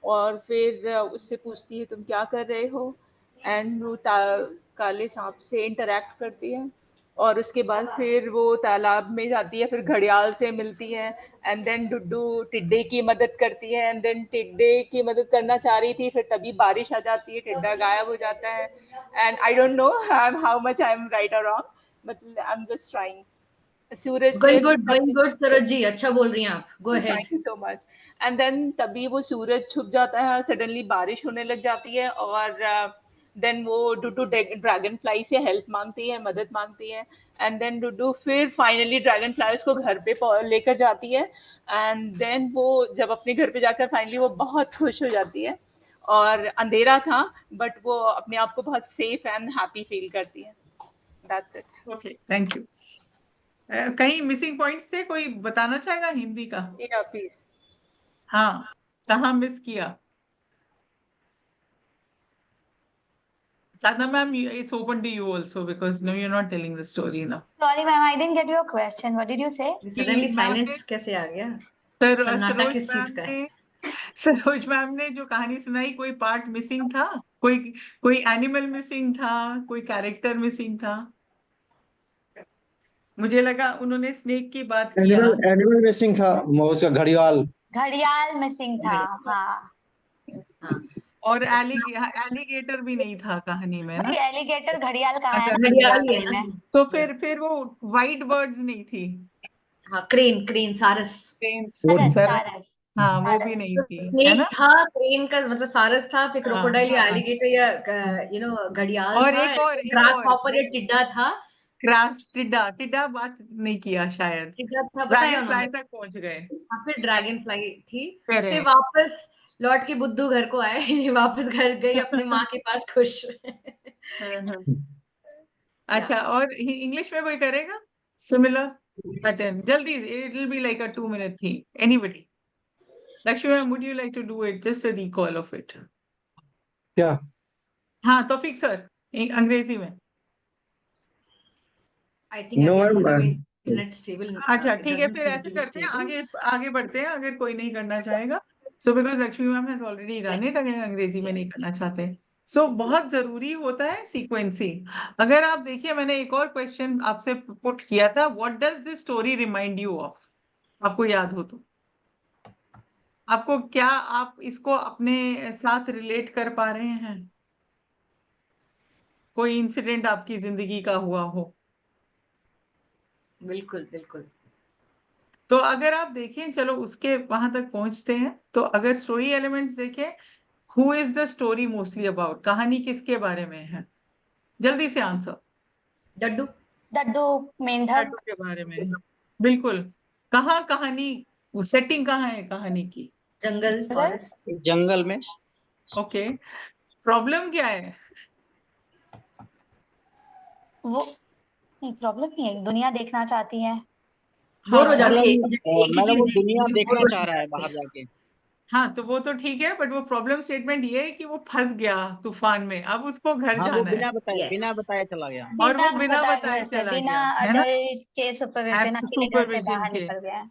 और फिर उससे पूछती है तुम क्या कर रहे हो, एंड वो काले सांप से इंटरेक्ट करती है। और उसके बाद फिर वो तालाब में जाती है, फिर घड़ियाल से मिलती है। एंड देन डुड्डू टिड्डे की मदद करती है, एंड देन टिड्डे की मदद करना चाह रही थी, फिर तभी बारिश आ जाती है, टिड्डा गायब हो जाता है। And I don't know how much I am right or wrong, but I am just trying. Suraj going फिर गुड सरोज जी, अच्छा बोल रही हैं आप, go ahead. Thank you so much. And then तभी वो सूरज छुप जाता है, सडनली बारिश होने लग जाती है, और देन वो डुडू ड्रैगन फ्लाई से हेल्प मांगती है, मदद मांगती है। एंड देन डुडू फिर फाइनली ड्रैगन फ्लाई उसको घर पे लेकर जाती है। एंड देन वो जब अपने घर पे जाकर फाइनली वो बहुत खुश हो जाती है, और अंधेरा था बट वो अपने आप को बहुत सेफ एंड हैप्पी फील करती है। That's it. Okay, thank you. कहीं मिसिंग पॉइंट्स थे, कोई बताना चाहेगा हिंदी का? या प्लीज। हाँ, कहाँ मिस किया? Sadhana ma'am, it's open to you also, because no, you're not telling the story now. Sorry ma'am, I didn't get your question, what did you से? सडनली मैम ने, साइलेंस कैसे आ गया? सन्नाटा सरोज किस चीज मैम का है? ने, सरोज मैम ने जो कहानी सुनाई, कोई पार्ट मिसिंग था? कोई कोई एनिमल मिसिंग था, कोई कैरेक्टर मिसिंग था? मुझे लगा उन्होंने स्नेक की बात किया। एनिमल मिसिंग था, उसका घड़ियाल। घड़ियाल मिसिंग था, हाँ। हाँ, और एलिगेटर भी नहीं था कहानी में ना? भाई एलिगेटर घड़ियाल कहाँ है अच्छा, घड़ियाल ही है कहानी ना। में? तो फिर वो वाइट बर्ड्स नहीं थी? हाँ, क्रेन क्रेन सारस। सरस, सरस, सारस, हाँ, वो भी सारस। नहीं तो थी, है स्नेक ना? था, क्रेन का मतलब सारस था, फिर हाँ, क्रोकोडाइल या हाँ। एलिगेटर या घड़ियाल और था, एक ग्रास और हॉपर या टिड्डा था। क्रास, टिड्डा, टिड्डा बात नहीं किया शायद। टिड्डा था, बताया ड्रैगन उन्होंने। फ्लाई तक पहुंच गए। हाँ, फिर ड्रैगन फ्लाई थी। फिर करेक्ट। वापस लौट के बुद्धू घर को आए। वापस घर गई अपने माँ के पास खुश। या अच्छा, और इंग्लिश में कोई करेगा सिमिलर पैटर्न? जल्दी, it will be like a 2 minute थी। Anybody? Lakshmi ma'am, would you like to do it, just a recall of it? क्या? हाँ, तौफीक सर, अंग्रेजी में। आई थिंक नो अगेन मतलब मैम, इंटरनेट स्टेबल अच्छा, इट ठीक है, डजंट फिर सीम ऐसे टू बी करते हैं, स्टेबल। आगे आगे बढ़ते हैं, अगर कोई नहीं करना चाहेगा। So because Lakshmi ma'am has already done it, अगर अंग्रेजी में नहीं करना चाहते। सो बहुत जरूरी होता है सीक्वेंसिंग। अगर आप देखिए, मैंने एक और क्वेश्चन आपसे पुट किया था, what does this story remind you of? आपको याद हो तो आपको क्या, आप इसको अपने साथ रिलेट कर पा रहे हैं? कोई इंसिडेंट आपकी जिंदगी का हुआ हो? बिल्कुल बिल्कुल। तो अगर आप देखें, चलो उसके वहां तक पहुंचते हैं, तो अगर स्टोरी एलिमेंट्स देखें, who is the story mostly about? कहानी किसके बारे में है? जल्दी से आंसर। डड्डू। डड्डू, लड्डू मेंढक। के बारे में है, बिल्कुल। कहाँ कहानी, सेटिंग कहाँ है कहानी की? जंगल, फॉरेस्ट। जंगल में। ओके, प्रॉब्लम क्या है? वो प्रॉब्लम नहीं है, दुनिया देखना चाहती है। बोर हो हाँ, जाती है, मतलब एक ही मैडम वो चीज दुनिया देखने में बोर देखना हो चाह रहा है जाती बाहर है। जाके। हाँ, तो वो तो ठीक है, बट वो प्रॉब्लम स्टेटमेंट ये है कि वो फंस गया तूफान में, अब उसको घर हाँ वो जाना है बिना यस बताए चला गया। और बिना वो बिना बताए बताए घर से, चला बिना गया, है ना, अडल्ट के सुपरविजन एब्स अकेले घर से सुपरविजन बाहर के। निकल गया।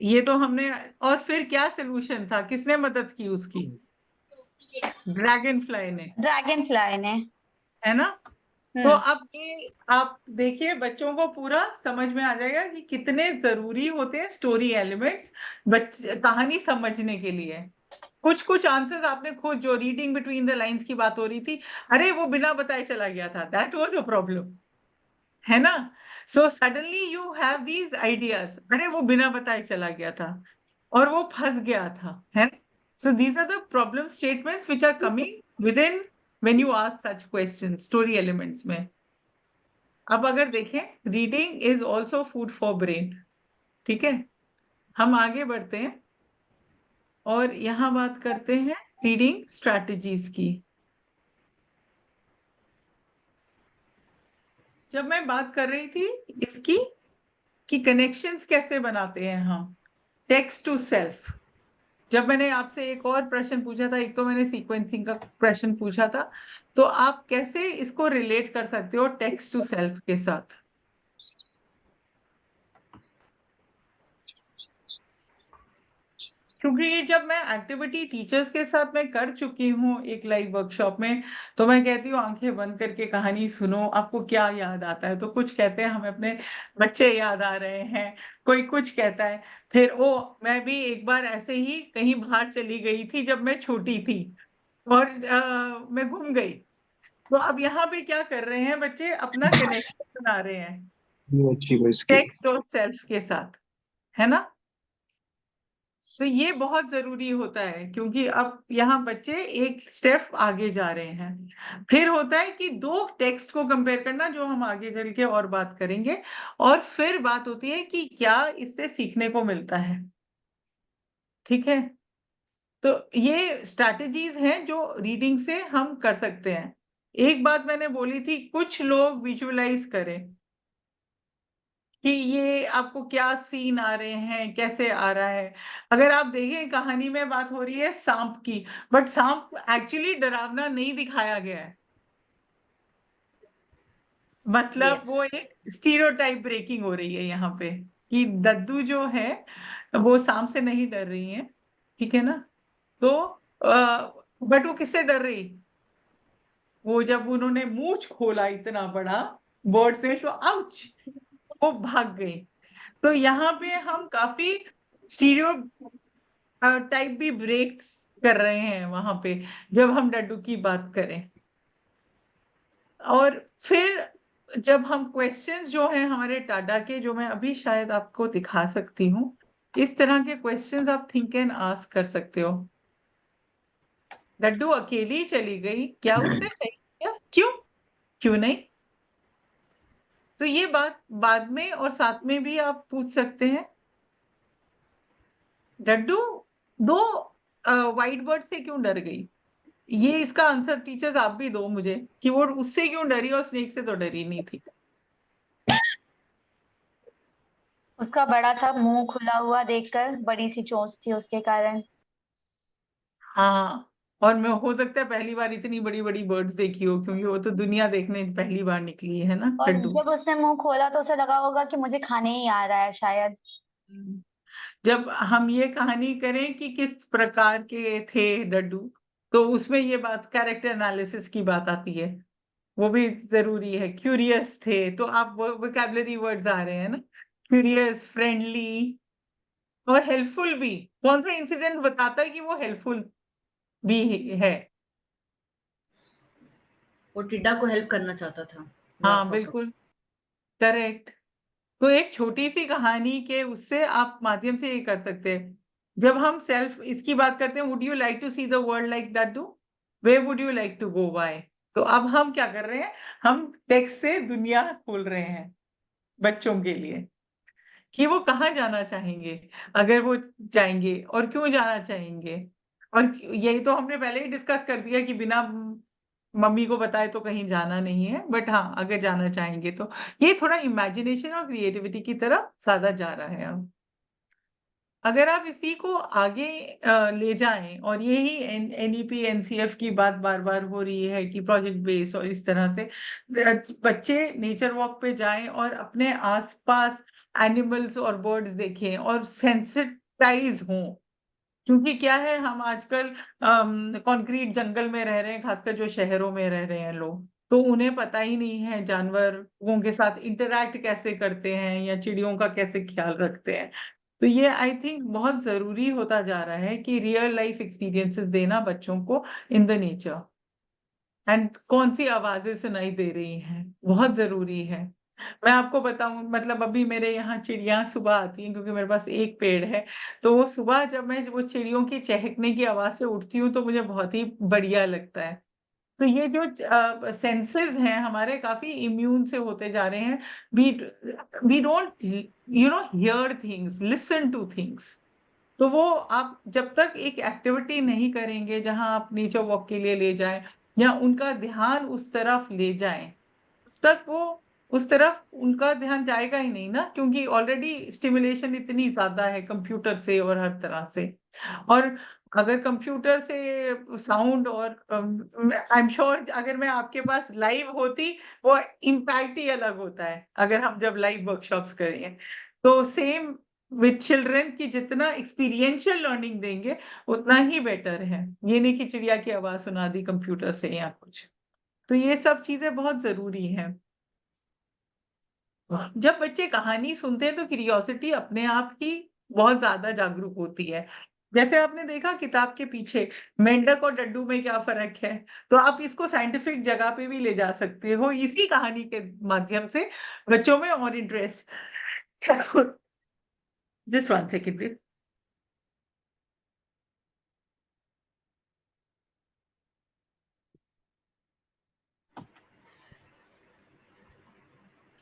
ये तो हमने, और फिर क्या सोल्यूशन था, किसने मदद की उसकी? ड्रैगन फ्लाई ने, ड्रैगन फ्लाई ने। है ना। तो हम्म। अब ये आप देखिए, बच्चों को पूरा समझ में आ जाएगा कि कितने जरूरी होते हैं स्टोरी एलिमेंट्स कहानी समझने के लिए। कुछ कुछ आंसर्स आपने खुद, जो रीडिंग बिटवीन द लाइंस की बात हो रही थी, अरे वो बिना बताए चला गया था, दैट वाज अ प्रॉब्लम, है ना। So suddenly you have these ideas, अरे वो बिना बताए चला गया था और वो फंस गया था, है। So these are the problem statements which are coming within when you ask such question story elements में। अब अगर देखें, reading is also food for brain, ठीक है। हम आगे बढ़ते हैं और यहाँ बात करते हैं रीडिंग स्ट्रैटेजीज की। जब मैं बात कर रही थी इसकी कि कनेक्शंस कैसे बनाते हैं हम, टेक्स्ट टू सेल्फ, जब मैंने आपसे एक और प्रश्न पूछा था, एक तो मैंने सीक्वेंसिंग का प्रश्न पूछा था, तो आप कैसे इसको रिलेट कर सकते हो टेक्स्ट टू सेल्फ के साथ? क्योंकि ये जब मैं एक्टिविटी टीचर्स के साथ मैं कर चुकी हूँ एक लाइव वर्कशॉप में, तो मैं कहती हूँ आंखें बंद करके कहानी सुनो, आपको क्या याद आता है? तो कुछ कहते हैं हमें अपने बच्चे याद आ रहे हैं, कोई कुछ कहता है। फिर ओ, मैं भी एक बार ऐसे ही कहीं बाहर चली गई थी जब मैं छोटी थी और मैं घूम गई। तो अब यहाँ पे क्या कर रहे हैं बच्चे, अपना कनेक्शन बना रहे हैं ये अच्छी वॉइस की। टेक्स्ट और सेल्फ के साथ, है ना। तो ये बहुत जरूरी होता है, क्योंकि अब यहाँ बच्चे एक स्टेप आगे जा रहे हैं। फिर होता है कि दो टेक्स्ट को कंपेयर करना, जो हम आगे चल के और बात करेंगे, और फिर बात होती है कि क्या इससे सीखने को मिलता है, ठीक है। तो ये स्ट्रैटेजीज हैं जो रीडिंग से हम कर सकते हैं। एक बात मैंने बोली थी, कुछ लोग विजुअलाइज करें कि ये आपको क्या सीन आ रहे हैं, कैसे आ रहा है। अगर आप देखें, कहानी में बात हो रही है सांप की, बट सांप एक्चुअली डरावना नहीं दिखाया गया है, मतलब यस। वो एक स्टीरियोटाइप ब्रेकिंग हो रही है यहाँ पे कि दद्दू जो है वो सांप से नहीं डर रही है, ठीक है ना। तो बट वो किससे डर रही, वो जब उन्होंने मूंछ खोला इतना बड़ा बर्ड से, तो आउच, वो भाग गई। तो यहाँ पे हम काफी स्टीरियो टाइप भी ब्रेक कर रहे हैं वहां पे, जब हम डड्डू की बात करें। और फिर जब हम क्वेश्चंस जो हैं हमारे टाडा के, जो मैं अभी शायद आपको दिखा सकती हूँ, इस तरह के क्वेश्चंस आप थिंक एंड आस्क कर सकते हो। डड्डू अकेली चली गई, क्या उसने सही किया, क्यों, क्यों नहीं? तो ये बात बाद में और साथ में भी आप पूछ सकते हैं। डड्डू दो व्हाइट बर्ड से क्यों डर गई? ये इसका आंसर टीचर्स आप भी दो मुझे, कि वो उससे क्यों डरी और स्नेक से तो डरी नहीं थी। उसका बड़ा सा मुंह खुला हुआ देखकर बड़ी सी चोंच थी उसके कारण। हाँ, और मैं हो सकता है पहली बार इतनी बड़ी बड़ी बर्ड्स देखी हो, क्योंकि वो तो दुनिया देखने पहली बार निकली है ना और डड्डू। जब उसने मुंह खोला तो उसे लगा होगा कि मुझे खाने ही आ रहा है शायद। जब हम ये कहानी करें कि किस प्रकार के थे डड्डू, तो उसमें ये बात कैरेक्टर एनालिसिस की बात आती है, वो भी जरूरी है। क्यूरियस थे, तो आप वोकैबुलरी वर्ड्स आ रहे हैं ना, क्यूरियस, फ्रेंडली और हेल्पफुल भी। कौन सा इंसिडेंट बताता है कि वो हेल्पफुल भी है? वो टिड्डा को हेल्प करना चाहता था, हाँ ग्रास हॉपर। बिल्कुल करेक्ट। तो एक छोटी सी कहानी के उससे आप माध्यम से ये कर सकते हैं। जब हम सेल्फ इसकी बात करते हैं, would you like to see the world like डड्डू, way would you like to go by. तो अब हम क्या कर रहे हैं, हम टेक्स्ट से दुनिया खोल रहे हैं बच्चों के लिए, कि वो कहाँ जाना चाहेंगे, अगर वो जाएंगे, और क्यों जाना चाहेंगे। और यही तो हमने पहले ही डिस्कस कर दिया कि बिना मम्मी को बताए तो कहीं जाना नहीं है, बट हाँ अगर जाना चाहेंगे तो। ये थोड़ा इमेजिनेशन और क्रिएटिविटी की तरफ ज्यादा जा रहा है अब। अगर आप इसी को आगे ले जाएं, और यही NEP NCF की बात बार बार हो रही है कि प्रोजेक्ट बेस्ड, और इस तरह से बच्चे नेचर वॉक पे जाएं और अपने आसपास एनिमल्स और बर्ड्स देखें और सेंसिटाइज हों। क्योंकि क्या है, हम आजकल कंक्रीट जंगल में रह रहे हैं, खासकर जो शहरों में रह रहे हैं लोग, तो उन्हें पता ही नहीं है जानवरों के साथ इंटरैक्ट कैसे करते हैं या चिड़ियों का कैसे ख्याल रखते हैं। तो ये आई थिंक बहुत जरूरी होता जा रहा है कि रियल लाइफ एक्सपीरियंसेस देना बच्चों को इन द नेचर, एंड कौन सी आवाजें सुनाई दे रही हैं, बहुत जरूरी है। मैं आपको बताऊं, मतलब अभी मेरे यहाँ चिड़िया सुबह आती हैं, क्योंकि मेरे पास एक पेड़ है, तो वो सुबह जब मैं वो चिड़ियों की चहकने की आवाज से उठती हूँ तो मुझे बहुत ही बढ़िया लगता है। तो ये जो सेंसेस हैं हमारे, काफी इम्यून से होते जा रहे हैं। We we don't hear things, listen to things. तो वो आप जब तक एक एक्टिविटी नहीं करेंगे जहां आप नेचर वॉक के लिए ले जाएं या उनका ध्यान उस तरफ ले जाएं, तक वो उस तरफ उनका ध्यान जाएगा ही नहीं ना, क्योंकि ऑलरेडी स्टिमुलेशन इतनी ज्यादा है कंप्यूटर से और हर तरह से। और अगर कंप्यूटर से साउंड, और आई एम श्योर अगर मैं आपके पास लाइव होती, वो इम्पैक्ट ही अलग होता है अगर हम जब लाइव वर्कशॉप्स करें। तो सेम विद चिल्ड्रन की जितना एक्सपीरियंशियल लर्निंग देंगे उतना ही बेटर है। ये नहीं कि चिड़िया की आवाज सुना दी कंप्यूटर से या कुछ। तो ये सब चीजें बहुत जरूरी हैं। जब बच्चे कहानी सुनते हैं तो क्यूरियोसिटी अपने आप ही बहुत ज्यादा जागरूक होती है। जैसे आपने देखा किताब के पीछे मेंढक और डड्डू में क्या फर्क है, तो आप इसको साइंटिफिक जगह पे भी ले जा सकते हो इसी कहानी के माध्यम से, बच्चों में और इंटरेस्ट। Just 1 second please.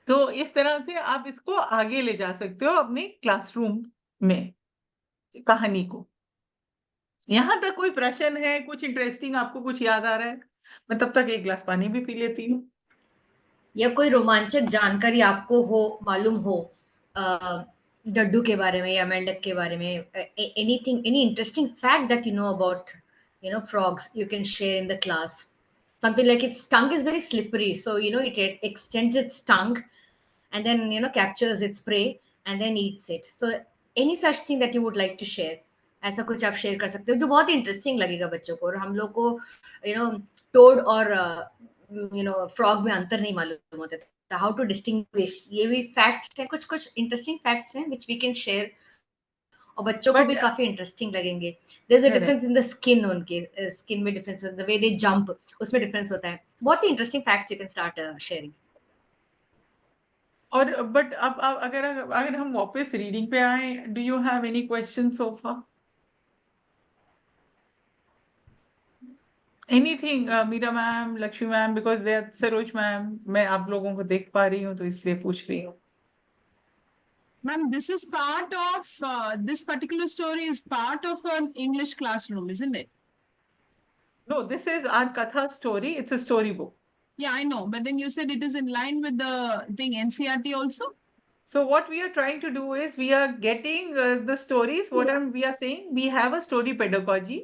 तो इस तरह से आप इसको आगे ले जा सकते हो अपने क्लासरूम में, कहानी को। यहाँ तक कोई प्रश्न है, कुछ इंटरेस्टिंग आपको कुछ याद आ रहा है? मैं तब तक एक गिलास पानी भी पी लेती हूँ। या कोई रोमांचक जानकारी आपको हो, मालूम हो डड्डू के बारे में या मेंढक के बारे में, anything, any interesting fact that you know about frogs, you can share in the class. Something like its tongue is very slippery, so it extends its tongue and then captures its prey and then eats it. So any such thing that you would like to share, ऐसा कुछ आप share कर सकते हो जो बहुत interesting लगेगा बच्चों को, और हम लोग को टोड और फ्रॉग में अंतर नहीं मालूम होता था, हाउ टू डिस्टिंग्विश। ये भी फैक्ट्स हैं, कुछ कुछ इंटरेस्टिंग फैक्ट्स हैं विच वी कैन शेयर, और बच्चों को भी काफी इंटरेस्टिंग लगेंगे। There is a difference in the skin, उनके स्किन में difference, the way they jump, उसमें डिफरेंस होता है। बहुत ही interesting facts you can start sharing. और बट अब अगर हम वापस रीडिंग पे आए, do you have any question so far? Anything Meera ma'am, Lakshmi ma'am, because they are Saroj ma'am, मैं आप लोगों को देख पा रही हूँ तो इसलिए पूछ रही हूँ। Ma'am, this is part of, this particular story is part of an English classroom, isn't it? No, this is our Katha story. It's a storybook. Yeah, I know. But then you said it is in line with the thing NCERT also? So what we are trying to do is we are getting the stories. We are saying, we have a story pedagogy.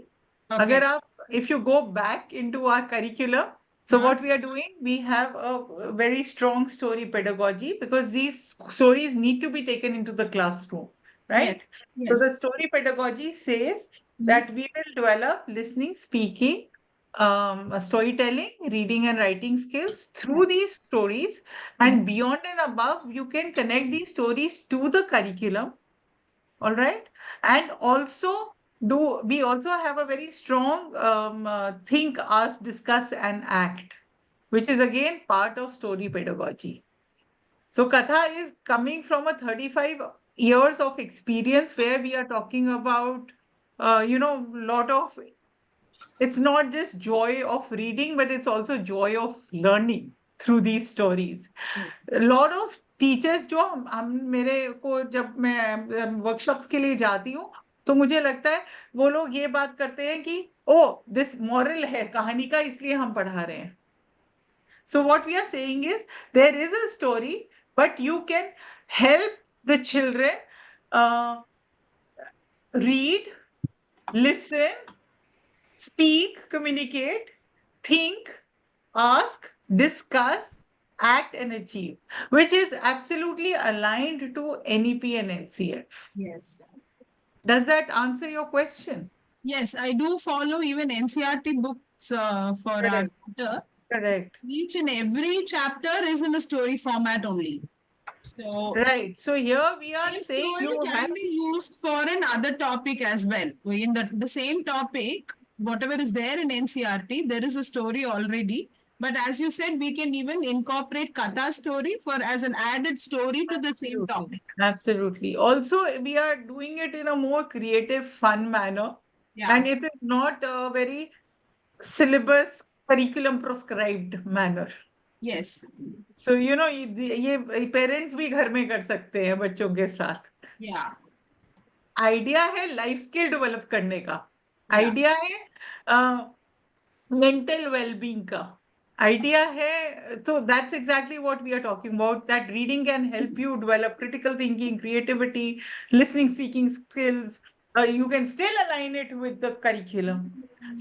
Okay. Agar aap, if you go back into our curriculum, so what we are doing, we have a very strong story pedagogy because these stories need to be taken into the classroom, right? Yes. So the story pedagogy says that we will develop listening, speaking, storytelling, reading and writing skills through these stories, and beyond and above, you can connect these stories to the curriculum. All right. And also we also have a very strong think, ask, discuss and act, which is again part of story pedagogy. So Katha is coming from a 35 years of experience where we are talking about, lot of, it's not just joy of reading, but it's also joy of learning through these stories. A lot of teachers जो हम मेरे को, जब मैं workshops के लिए जाती हूँ तो मुझे लगता है वो लोग ये बात करते हैं कि ओ दिस मॉरल है कहानी का, इसलिए हम पढ़ा रहे हैं। So what we are saying is there is a story, but you can help the children read, listen, speak, communicate, think, ask, discuss, act, and achieve, which is absolutely aligned to NEP and NCF. Yes. Does that answer your question? Yes, I do follow even NCRT books for our Correct. daughter. Correct. Each and every chapter is in a story format only. So Right. So here we are same saying story you have can be used for another topic as well. In the same topic, whatever is there in NCRT, there is a story already. But as you said, we can even incorporate Katha story for as an added story to the same absolutely, topic. absolutely. Also, we are doing it in a more creative, fun manner, Yeah. and it is not a very syllabus curriculum prescribed manner. Yes. So ये parents भी घर में कर सकते हैं बच्चों के साथ. Yeah. आइडिया है लाइफ स्किल डेवलप करने का, Yeah. आइडिया है मेंटल वेलबींग का, आइडिया है. तो that's exactly what we are talking about, that reading can help you develop critical thinking, creativity, listening, speaking skills. You can still align it with the curriculum.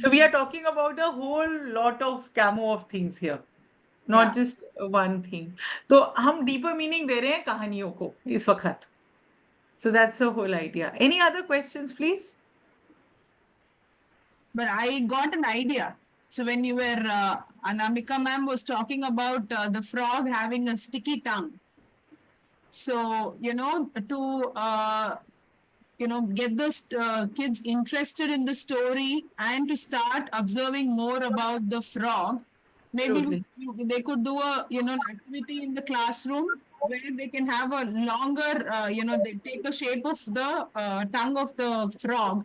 So we are talking about a whole lot of camo of things here, not Yeah. just one thing. तो हम deeper meaning दे रहे हैं कहानियों को इस वक्त. So that's the whole idea. Any other questions, please? But I got an idea. So when you were, Anamika ma'am was talking about the frog having a sticky tongue. So, to get the kids interested in the story and to start observing more about the frog, maybe Absolutely. they could do a, an activity in the classroom where they can have a longer, they take a shape of the tongue of the frog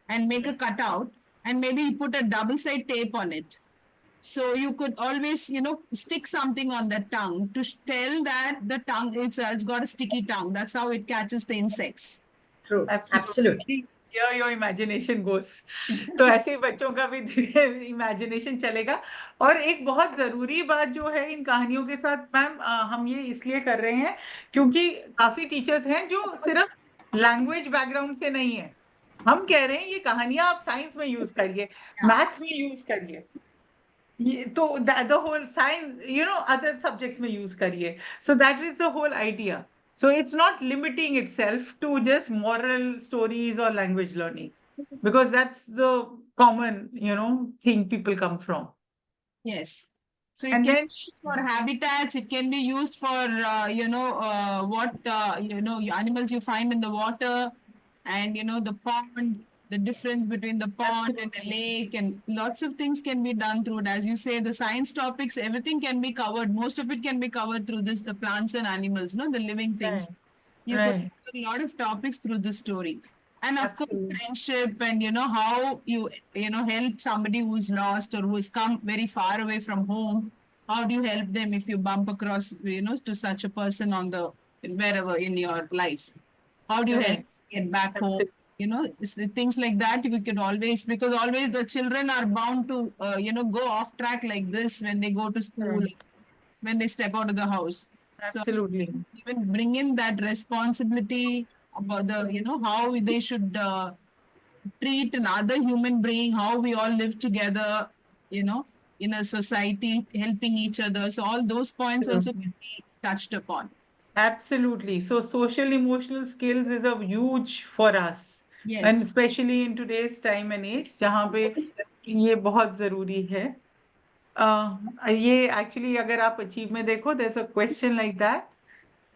and make a cutout and maybe put a double side tape on it. So you could always, stick something on the tongue to tell that the tongue it's got a sticky tongue. That's how it catches the insects. True. Absolutely. Here your imagination goes. तो ऐसे ही बच्चों का भी imagination चलेगा. और एक बहुत जरूरी बात जो है इन कहानियों के साथ मैम, हम ये इसलिए कर रहे हैं क्योंकि काफी टीचर्स हैं जो सिर्फ लैंग्वेज बैकग्राउंड से नहीं है. हम कह रहे हैं ये कहानियां आप साइंस में यूज करिए, मैथ में यूज करिए, तो the whole science other subjects में यूज करिए. So that is the whole idea. So it's not limiting itself to just moral stories or language learning, because that's the common, thing people come from. Yes. So it And can then, be used for habitats. It can be used for what animals you find in the water, and the pond, the difference between the pond and the lake, and lots of things can be done through it. As you say, the science topics, everything can be covered. Most of it can be covered through this, the plants and animals, the living things. Right. You Right. could cover a lot of topics through the story. And of course, Absolutely. friendship and how you help somebody who's lost or who's come very far away from home. How do you help them if you bump across to such a person on the wherever in your life? How do you help Right. get back home? Absolutely. Things like that we could always, because always the children are bound to go off track like this when they go to school, Right. when they step out of the house. So Absolutely. even bring in that responsibility about the how they should treat another human being, how we all live together, in a society, helping each other. So all those points also can be touched upon. Absolutely. So social emotional skills is a huge for us. Yes. And especially in today's time and age, जहाँ पे ये बहुत जरूरी है. ये actually अगर आप achieve में देखो, there's a question like that.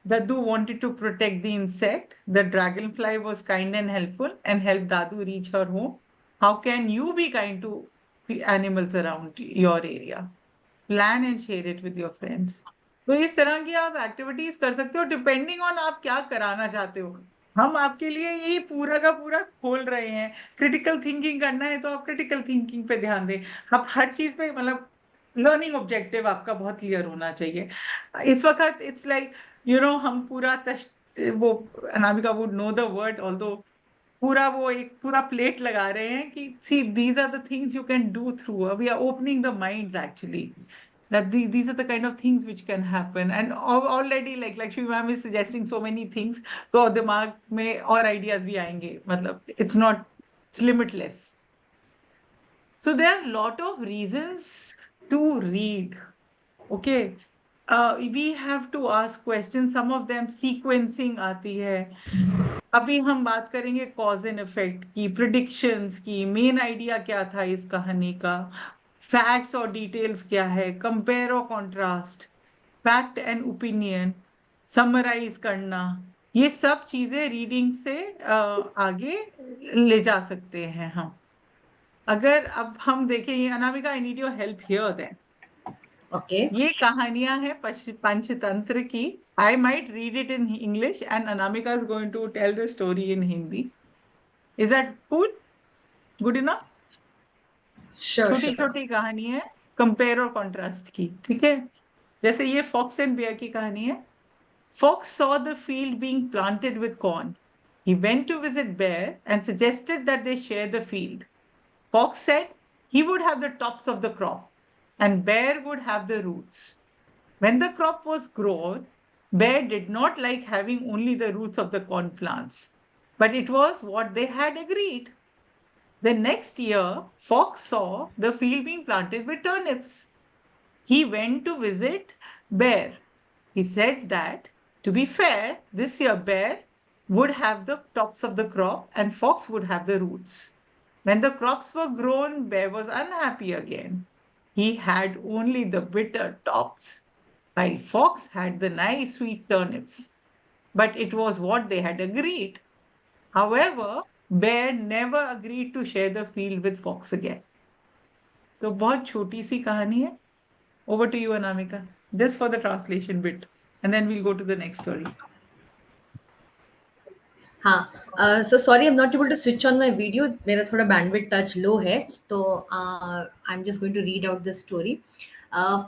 Dadu wanted to protect the insect. The dragonfly was kind and helpful and helped Dadu reach her home. How can you be kind to the animals around your area? Plan and share it with your friends. तो इस तरह की आप activities कर सकते हो depending on आप क्या कराना चाहते हो. हम आपके लिए ये पूरा का पूरा खोल रहे हैं. क्रिटिकल थिंकिंग करना है तो आप क्रिटिकल थिंकिंग पे ध्यान दें. आप हर चीज पे मतलब लर्निंग ऑब्जेक्टिव आपका बहुत क्लियर होना चाहिए. इस वक्त इट्स लाइक हम पूरा वो Anamika would know the word although पूरा वो एक पूरा प्लेट लगा रहे हैं कि see these are the things you can do through. We are opening the minds actually. that these are the kind of things which can happen. And already like Lakshmi ma'am is suggesting so many things, तो दिमाग में और ideas भी आएंगे, मतलब it's limitless. So there are a lot of reasons to read. Okay, we have to ask questions. Some of them sequencing आती है. अभी हम बात करेंगे कॉज एंड इफेक्ट की, प्रिडिक्शंस की, मेन आइडिया क्या था इस कहानी का, फैक्ट्स और डिटेल्स क्या है, कंपेयर और contrast, fact and opinion, summarise करना, ये सब चीजें रीडिंग से आगे ले जा सकते हैं हम. अगर अब हम देखें, ये Anamika, I need your help here then. Okay ये कहानियां हैं पंचतंत्र की. I might read it in English and Anamika is going to tell the story in Hindi. Is that cool? Good enough? Sure छोटी छोटी कहानी है कंपेयर और कॉन्ट्रास्ट की, ठीक है. जैसे ये फॉक्स एंड बेयर की कहानी है. Fox saw the field being planted with corn. He went to visit Bear and suggested that they share the field. Fox said he would have the tops of the crop and Bear would have the roots. When the crop was grown, Bear did not like having only the roots of the corn plants, but it was what they had agreed. The next year, Fox saw the field being planted with turnips. He went to visit Bear. He said that, to be fair, this year Bear would have the tops of the crop and Fox would have the roots. When the crops were grown, Bear was unhappy again. He had only the bitter tops, while Fox had the nice sweet turnips. But it was what they had agreed. However, Bear never agreed to share the field with Fox again. तो बहुत छोटी सी कहानी है. Over to you, Anamika. Just for the translation bit. And then we'll go to the next story. हाँ, so sorry I am not able to switch on my video, मेरा थोड़ा bandwidth touch low है, तो I am just going to read out the story.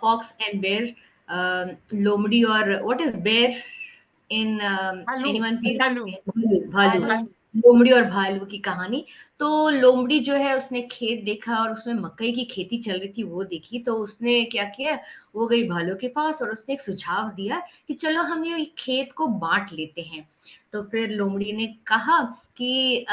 Fox and bear, लोमड़ी और what is bear in anyone भालू. भालू, लोमड़ी और भालू की कहानी. तो लोमड़ी जो है उसने खेत देखा और उसमें मकई की खेती चल रही थी, वो देखी, तो उसने क्या किया, वो गई भालू के पास और उसने एक सुझाव दिया कि चलो हम ये खेत को बांट लेते हैं. तो फिर लोमड़ी ने कहा कि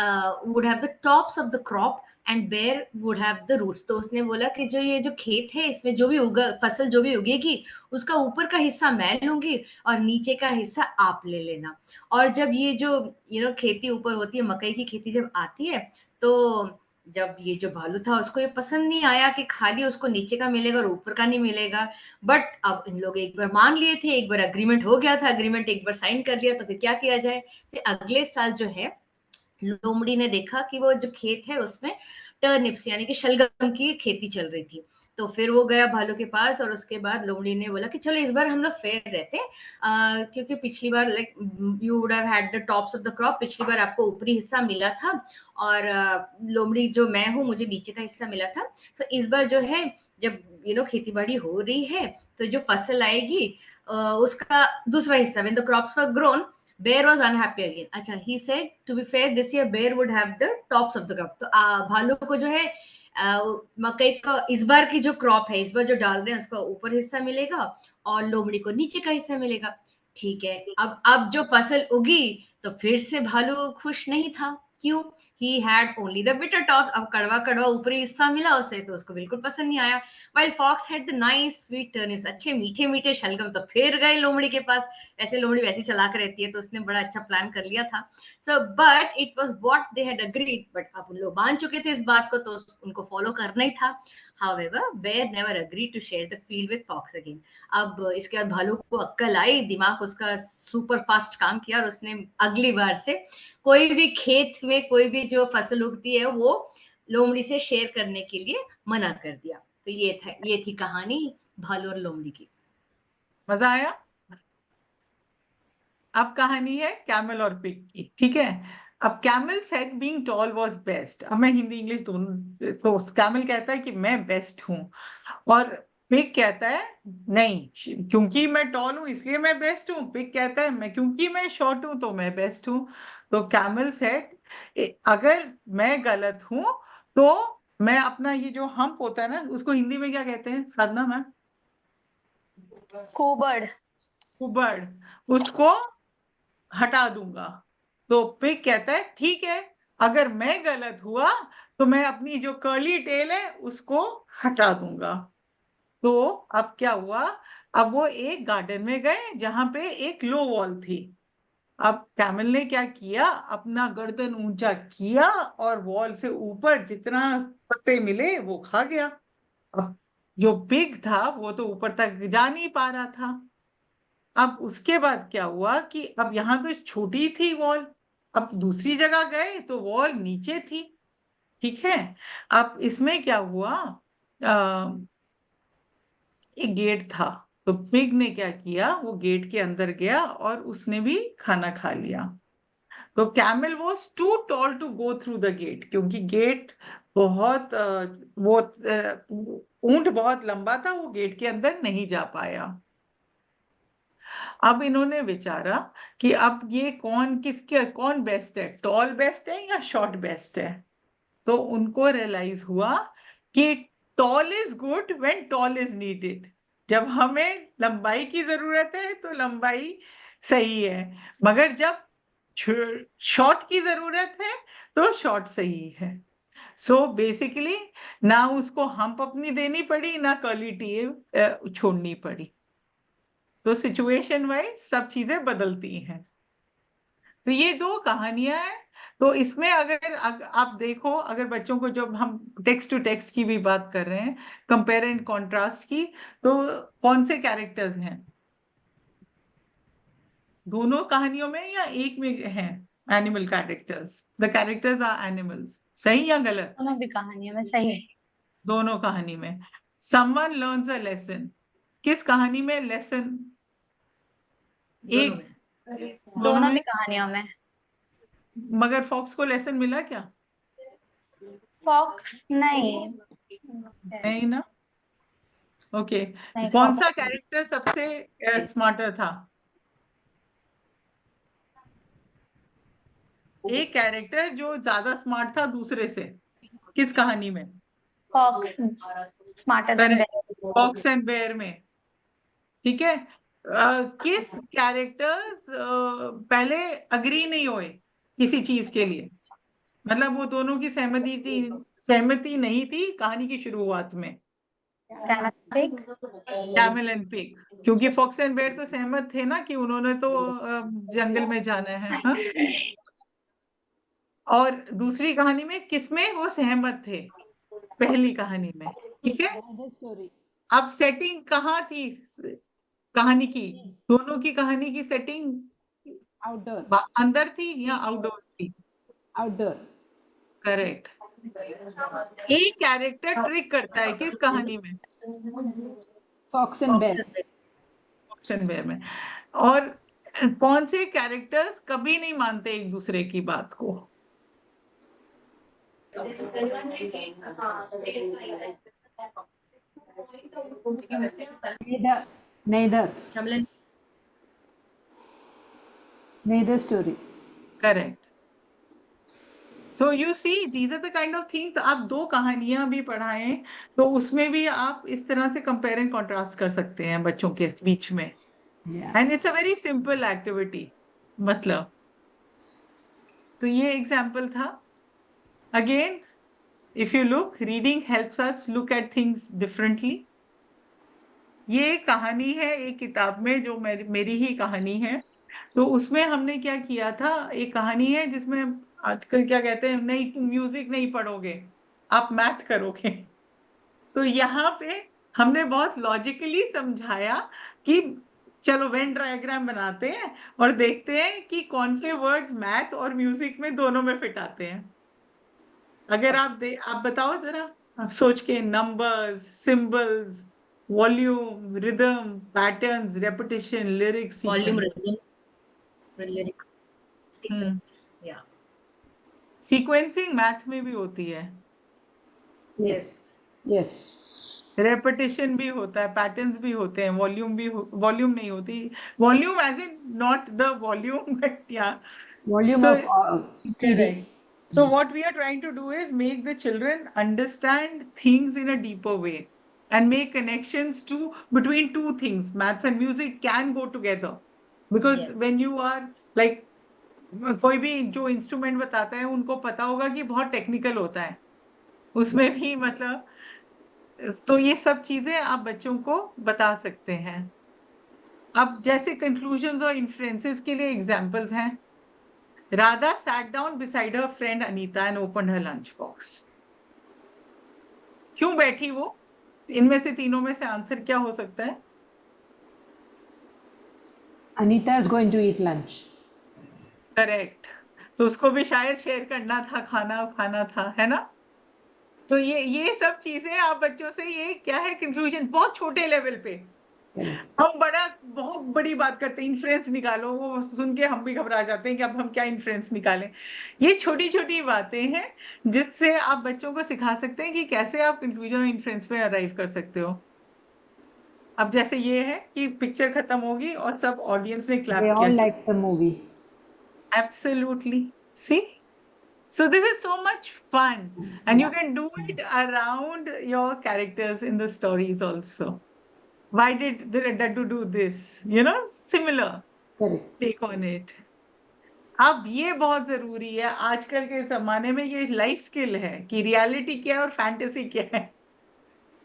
would have the tops of the crop and bear would have the roots. तो उसने बोला कि जो ये जो खेत है इसमें जो भी फसल जो भी उगेगी उसका ऊपर का हिस्सा मैं लूंगी और नीचे का हिस्सा आप ले लेना. और जब ये जो खेती ऊपर होती है, मकई की खेती जब आती है, तो जब ये जो भालू था उसको ये पसंद नहीं आया कि खाली उसको नीचे का मिलेगा और ऊपर का नहीं मिलेगा. बट अब इन लोग एक बार मान लिए थे, एक बार एग्रीमेंट हो गया था, एग्रीमेंट एक बार साइन कर लिया, तो फिर क्या किया जाए. फिर अगले साल जो है लोमड़ी ने देखा कि वो जो खेत है उसमें टर्निप्स यानी कि शलगम की खेती चल रही थी. तो फिर वो गया भालू के पास और उसके बाद लोमड़ी ने बोला कि चलो इस बार हम लोग फेयर रहते हैं, क्योंकि पिछली बार like you would have had the tops of the crop, पिछली बार आपको ऊपरी हिस्सा मिला था और लोमड़ी जो मैं हूँ मुझे नीचे का हिस्सा मिला था. तो इस बार जो है जब खेती बाड़ी हो रही है तो जो फसल आएगी उसका दूसरा हिस्सा, when the crops were grown, Bear was unhappy again. अच्छा, he said to be fair this year Bear would have the tops of the crop. तो भालू को जो है मकई का इस बार की जो क्रॉप है, इस बार जो डाल रहे हैं उसका ऊपर हिस्सा मिलेगा और लोमड़ी को नीचे का हिस्सा मिलेगा. ठीक है, अब जो फसल उगी तो फिर से भालू खुश नहीं था. क्यों? He had only the bitter tops. अब कड़वा कड़वा ऊपरी हिस्सा मिला उसे, तो उसको बिल्कुल पसंद नहीं आया. While Fox had the nice sweet turnips, अच्छे मीठे मीठे शलगम. तो फिर गए लोमड़ी के पास. ऐसे लोमड़ी वैसे चालाक रहती है, तो उसने बड़ा अच्छा प्लान कर लिया था. So but it was what they had agreed. But अब उन लोग मान चुके थे इस बात को, तो उनको फॉलो करना ही था. However, Bear never agreed to share the field with Fox again. अब इसके बाद भालू को अक्ल आई, दिमाग उसका सुपर फास्ट काम किया और उसने अगली बार से कोई भी खेत में कोई भी जो फसल उगती है वो लोमड़ी से शेयर करने के लिए मना कर दिया. तो ये थी कहानी भालू और लोमड़ी की. मजा आया? अब कहानी है कैमल और पिग की, ठीक है. अब camel said being tall was best. अब मैं हिंदी इंग्लिश दोनों, तो कैमल कहता है कि मैं बेस्ट हूं और पिग कहता है नहीं, क्योंकि मैं टॉल हूं इसलिए मैं बेस्ट हूं. पिग कहता है मैं क्योंकि मैं शॉर्ट हूं तो मैं बेस्ट हूं. तो कैमल सेड अगर मैं गलत हूं तो मैं अपना ये जो हम्प होता है ना, उसको हिंदी में क्या कहते हैं साधना मैम? कुबड़। कुबड़, उसको हटा दूंगा। तो पिग कहता है ठीक है, अगर मैं गलत हुआ तो मैं अपनी जो कर्ली टेल है उसको हटा दूंगा। तो अब क्या हुआ, अब वो एक गार्डन में गए जहां पे एक लो वॉल थी। अब कैमल ने क्या किया, अपना गर्दन ऊंचा किया और वॉल से ऊपर जितना पत्ते मिले वो खा गया। अब जो पिग था वो तो ऊपर तक जा नहीं पा रहा था। अब उसके बाद क्या हुआ कि अब यहाँ तो छोटी थी वॉल, अब दूसरी जगह गए तो वॉल नीचे थी। ठीक है, अब इसमें क्या हुआ, एक गेट था। तो पिग ने क्या किया, वो गेट के अंदर गया और उसने भी खाना खा लिया। तो camel was too tall to go through the gate, क्योंकि गेट बहुत वो ऊंट बहुत लंबा था, वो गेट के अंदर नहीं जा पाया। अब इन्होंने विचारा कि अब ये कौन बेस्ट है, टॉल बेस्ट है या शॉर्ट बेस्ट है। तो उनको रियलाइज हुआ कि tall is good when tall is needed. जब हमें लंबाई की जरूरत है तो लंबाई सही है, मगर जब शॉर्ट की जरूरत है तो शॉर्ट सही है। सो बेसिकली ना उसको हम्प अपनी देनी पड़ी, ना कर्ली टेल छोड़नी पड़ी। तो सिचुएशन वाइज सब चीजें बदलती हैं। तो ये दो कहानियां हैं। तो इसमें आप देखो, अगर बच्चों को, जब हम टेक्स्ट टू टेक्स्ट की भी बात कर रहे हैं, कंपेयर एंड कॉन्ट्रास्ट की, तो कौन से कैरेक्टर्स हैं दोनों कहानियों में या एक में हैं animal characters? The characters are animals, सही या गलत? दोनों भी कहानियों में सही है। दोनों कहानी में। समवन लर्न्स अ लेसन, किस कहानी में लेसन? दोनों एक, में। दोनों दोनों भी में। कहानियों में। मगर फॉक्स को लेसन मिला क्या? फॉक्स नहीं। नहीं ना। ओके, नहीं, कौन फॉक्स सा कैरेक्टर सबसे स्मार्टर था? एक कैरेक्टर जो ज्यादा स्मार्ट था दूसरे से, किस कहानी में? Fox smarter than correct, fox and bear में। ठीक है, किस कैरेक्टर्स पहले अग्री नहीं हुए किसी चीज के लिए, मतलब वो दोनों की सहमति नहीं थी कहानी की शुरुआत में? कैमल एंड पिग, क्योंकि फॉक्स एंड बेयर तो सहमत थे ना कि उन्होंने तो जंगल में जाना है। हाँ, और दूसरी कहानी में किसमें वो सहमत थे? पहली कहानी में। ठीक है, स्टोरी। अब सेटिंग कहाँ थी कहानी की? दोनों की कहानी की सेटिंग आउटडोर। अंदर थी या आउटडोर्स थी? आउटडोर। करेक्ट। एक कैरेक्टर ट्रिक करता है किस कहानी में? Fox and bear. Fox and bear में। और कौन से कैरेक्टर्स कभी नहीं मानते एक दूसरे की बात को? Neither story. Correct. So you see these are the kind of things. आप दो कहानियां भी पढ़ाएं तो उसमें भी आप इस तरह से कंपेयर एंड कॉन्ट्रास्ट कर सकते हैं बच्चों के बीच में। And it's a very simple activity, मतलब। तो ये एग्जाम्पल था। Again, if you look, reading helps us look at things differently. ये एक कहानी है एक किताब में जो मेरी ही कहानी है। तो उसमें हमने क्या किया था, एक कहानी है जिसमें आजकल क्या कहते हैं, नहीं तुम म्यूजिक नहीं पढ़ोगे, आप मैथ करोगे। तो यहाँ पे हमने बहुत लॉजिकली समझाया कि चलो वेन डायग्राम बनाते हैं और देखते हैं कि कौन से वर्ड्स मैथ और म्यूजिक में दोनों में फिट आते हैं। अगर आप बताओ जरा, आप सोच के, numbers, symbols, volume, rhythm, patterns, repetition, lyrics, volume, sequence. Rhythm, lyrics, sequence. या सीक्वेंसिंग मैथ में भी होती है, यस यस। रेपिटेशन भी होता है, पैटर्न्स भी होते हैं, वॉल्यूम नहीं होती। Volume as in not the volume but या volume so of correct. So what we are trying to do is make the children understand things in a deeper way. and make connections between two things. Maths and music can go together because Yes. when you are like, कोई भी जो instrument बताता है उनको पता होगा कि बहुत टेक्निकल होता है उसमें भी, मतलब तो ये सब चीजें आप बच्चों को बता सकते हैं। अब जैसे कंक्लूजन्स और इन्फ्लुएंसेस के लिए एग्जांपल्स हैं। Radha sat down beside her friend Anita and opened her lunch box. क्यों बैठी वो? इनमें से तीनों में से आंसर क्या हो सकता है? Anita is going to eat lunch. Correct. तो उसको भी शायद शेयर करना था, खाना था, है ना? तो ये सब चीजें आप बच्चों से, ये क्या है कंक्लूजन, बहुत छोटे लेवल पे। हम बहुत बड़ी बात करते हैं, इन्फ्लुएंस निकालो, वो सुन के हम भी घबरा जाते हैं कि अब हम क्या इन्फ्लुएंस निकालें। ये छोटी छोटी बातें हैं जिससे आप बच्चों को सिखा सकते हैं कि कैसे आप कंक्लूजन और इन्फ्लुएंस पे अराइव कर सकते हो। अब जैसे ये है कि पिक्चर खत्म होगी और सब ऑडियंस ने क्लैप They किया। all like the movie. Absolutely. See? So this is so much fun, and you can do it around your characters in the stories also. Why did the Daddu do this? You know, similar Correct. take on it. अब ये बहुत जरूरी है आजकल के जमाने में, ये लाइफ स्किल है कि रियलिटी क्या है और फैंटेसी क्या है,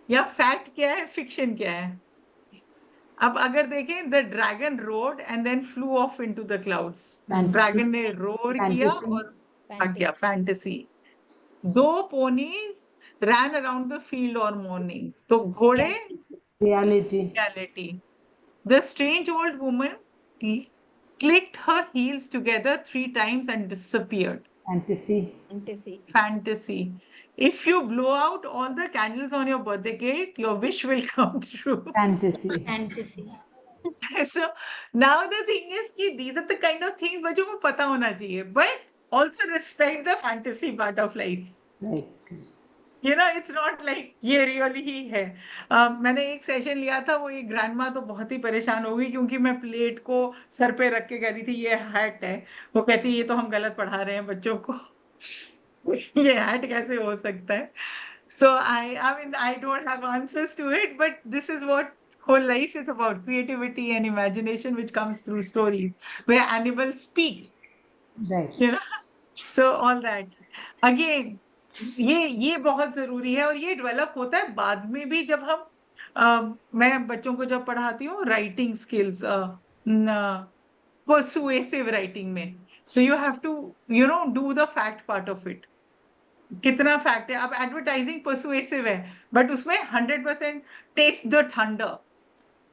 या फैक्ट क्या है, फिक्शन क्या है। अब अगर देखें, the dragon roared and then flew off into the clouds. Dragon ने रोर किया और भाग गया, फैंटेसी। दो ponies ran around the field और मॉर्निंग, तो घोड़े Reality. Reality. The strange old woman clicked her heels together 3 times and disappeared. Fantasy. Fantasy. If you blow out all the candles on your birthday cake, your wish will come true. Fantasy. So now the thing is कि these are the kind of things बच्चों को पता होना चाहिए, but also respect the fantasy part of life. Right. You know, it's not like ये really he है। मैंने एक सेशन लिया था, वो एक ग्रैंडमा तो बहुत ही परेशान हो गई क्योंकि मैं प्लेट को सर पे रख के कह रही थी ये हैट है। वो कहती ये तो हम गलत पढ़ा रहे हैं बच्चों को। ये हैट कैसे हो सकता है? So I mean I don't have answers to it, but this is what whole life is about, creativity and imagination which comes through stories where animals speak. Right. You know, so all that again, ये बहुत जरूरी है और ये develop होता है बाद में भी। जब हम मैं बच्चों को जब पढ़ाती हूँ राइटिंग स्किल्स, पर्सुएसिव राइटिंग में, so you have to do the fact part of it. कितना फैक्ट है? अब एडवर्टाइजिंग पर्सुएसिव है बट उसमें 100% टेस्ट द थंडर,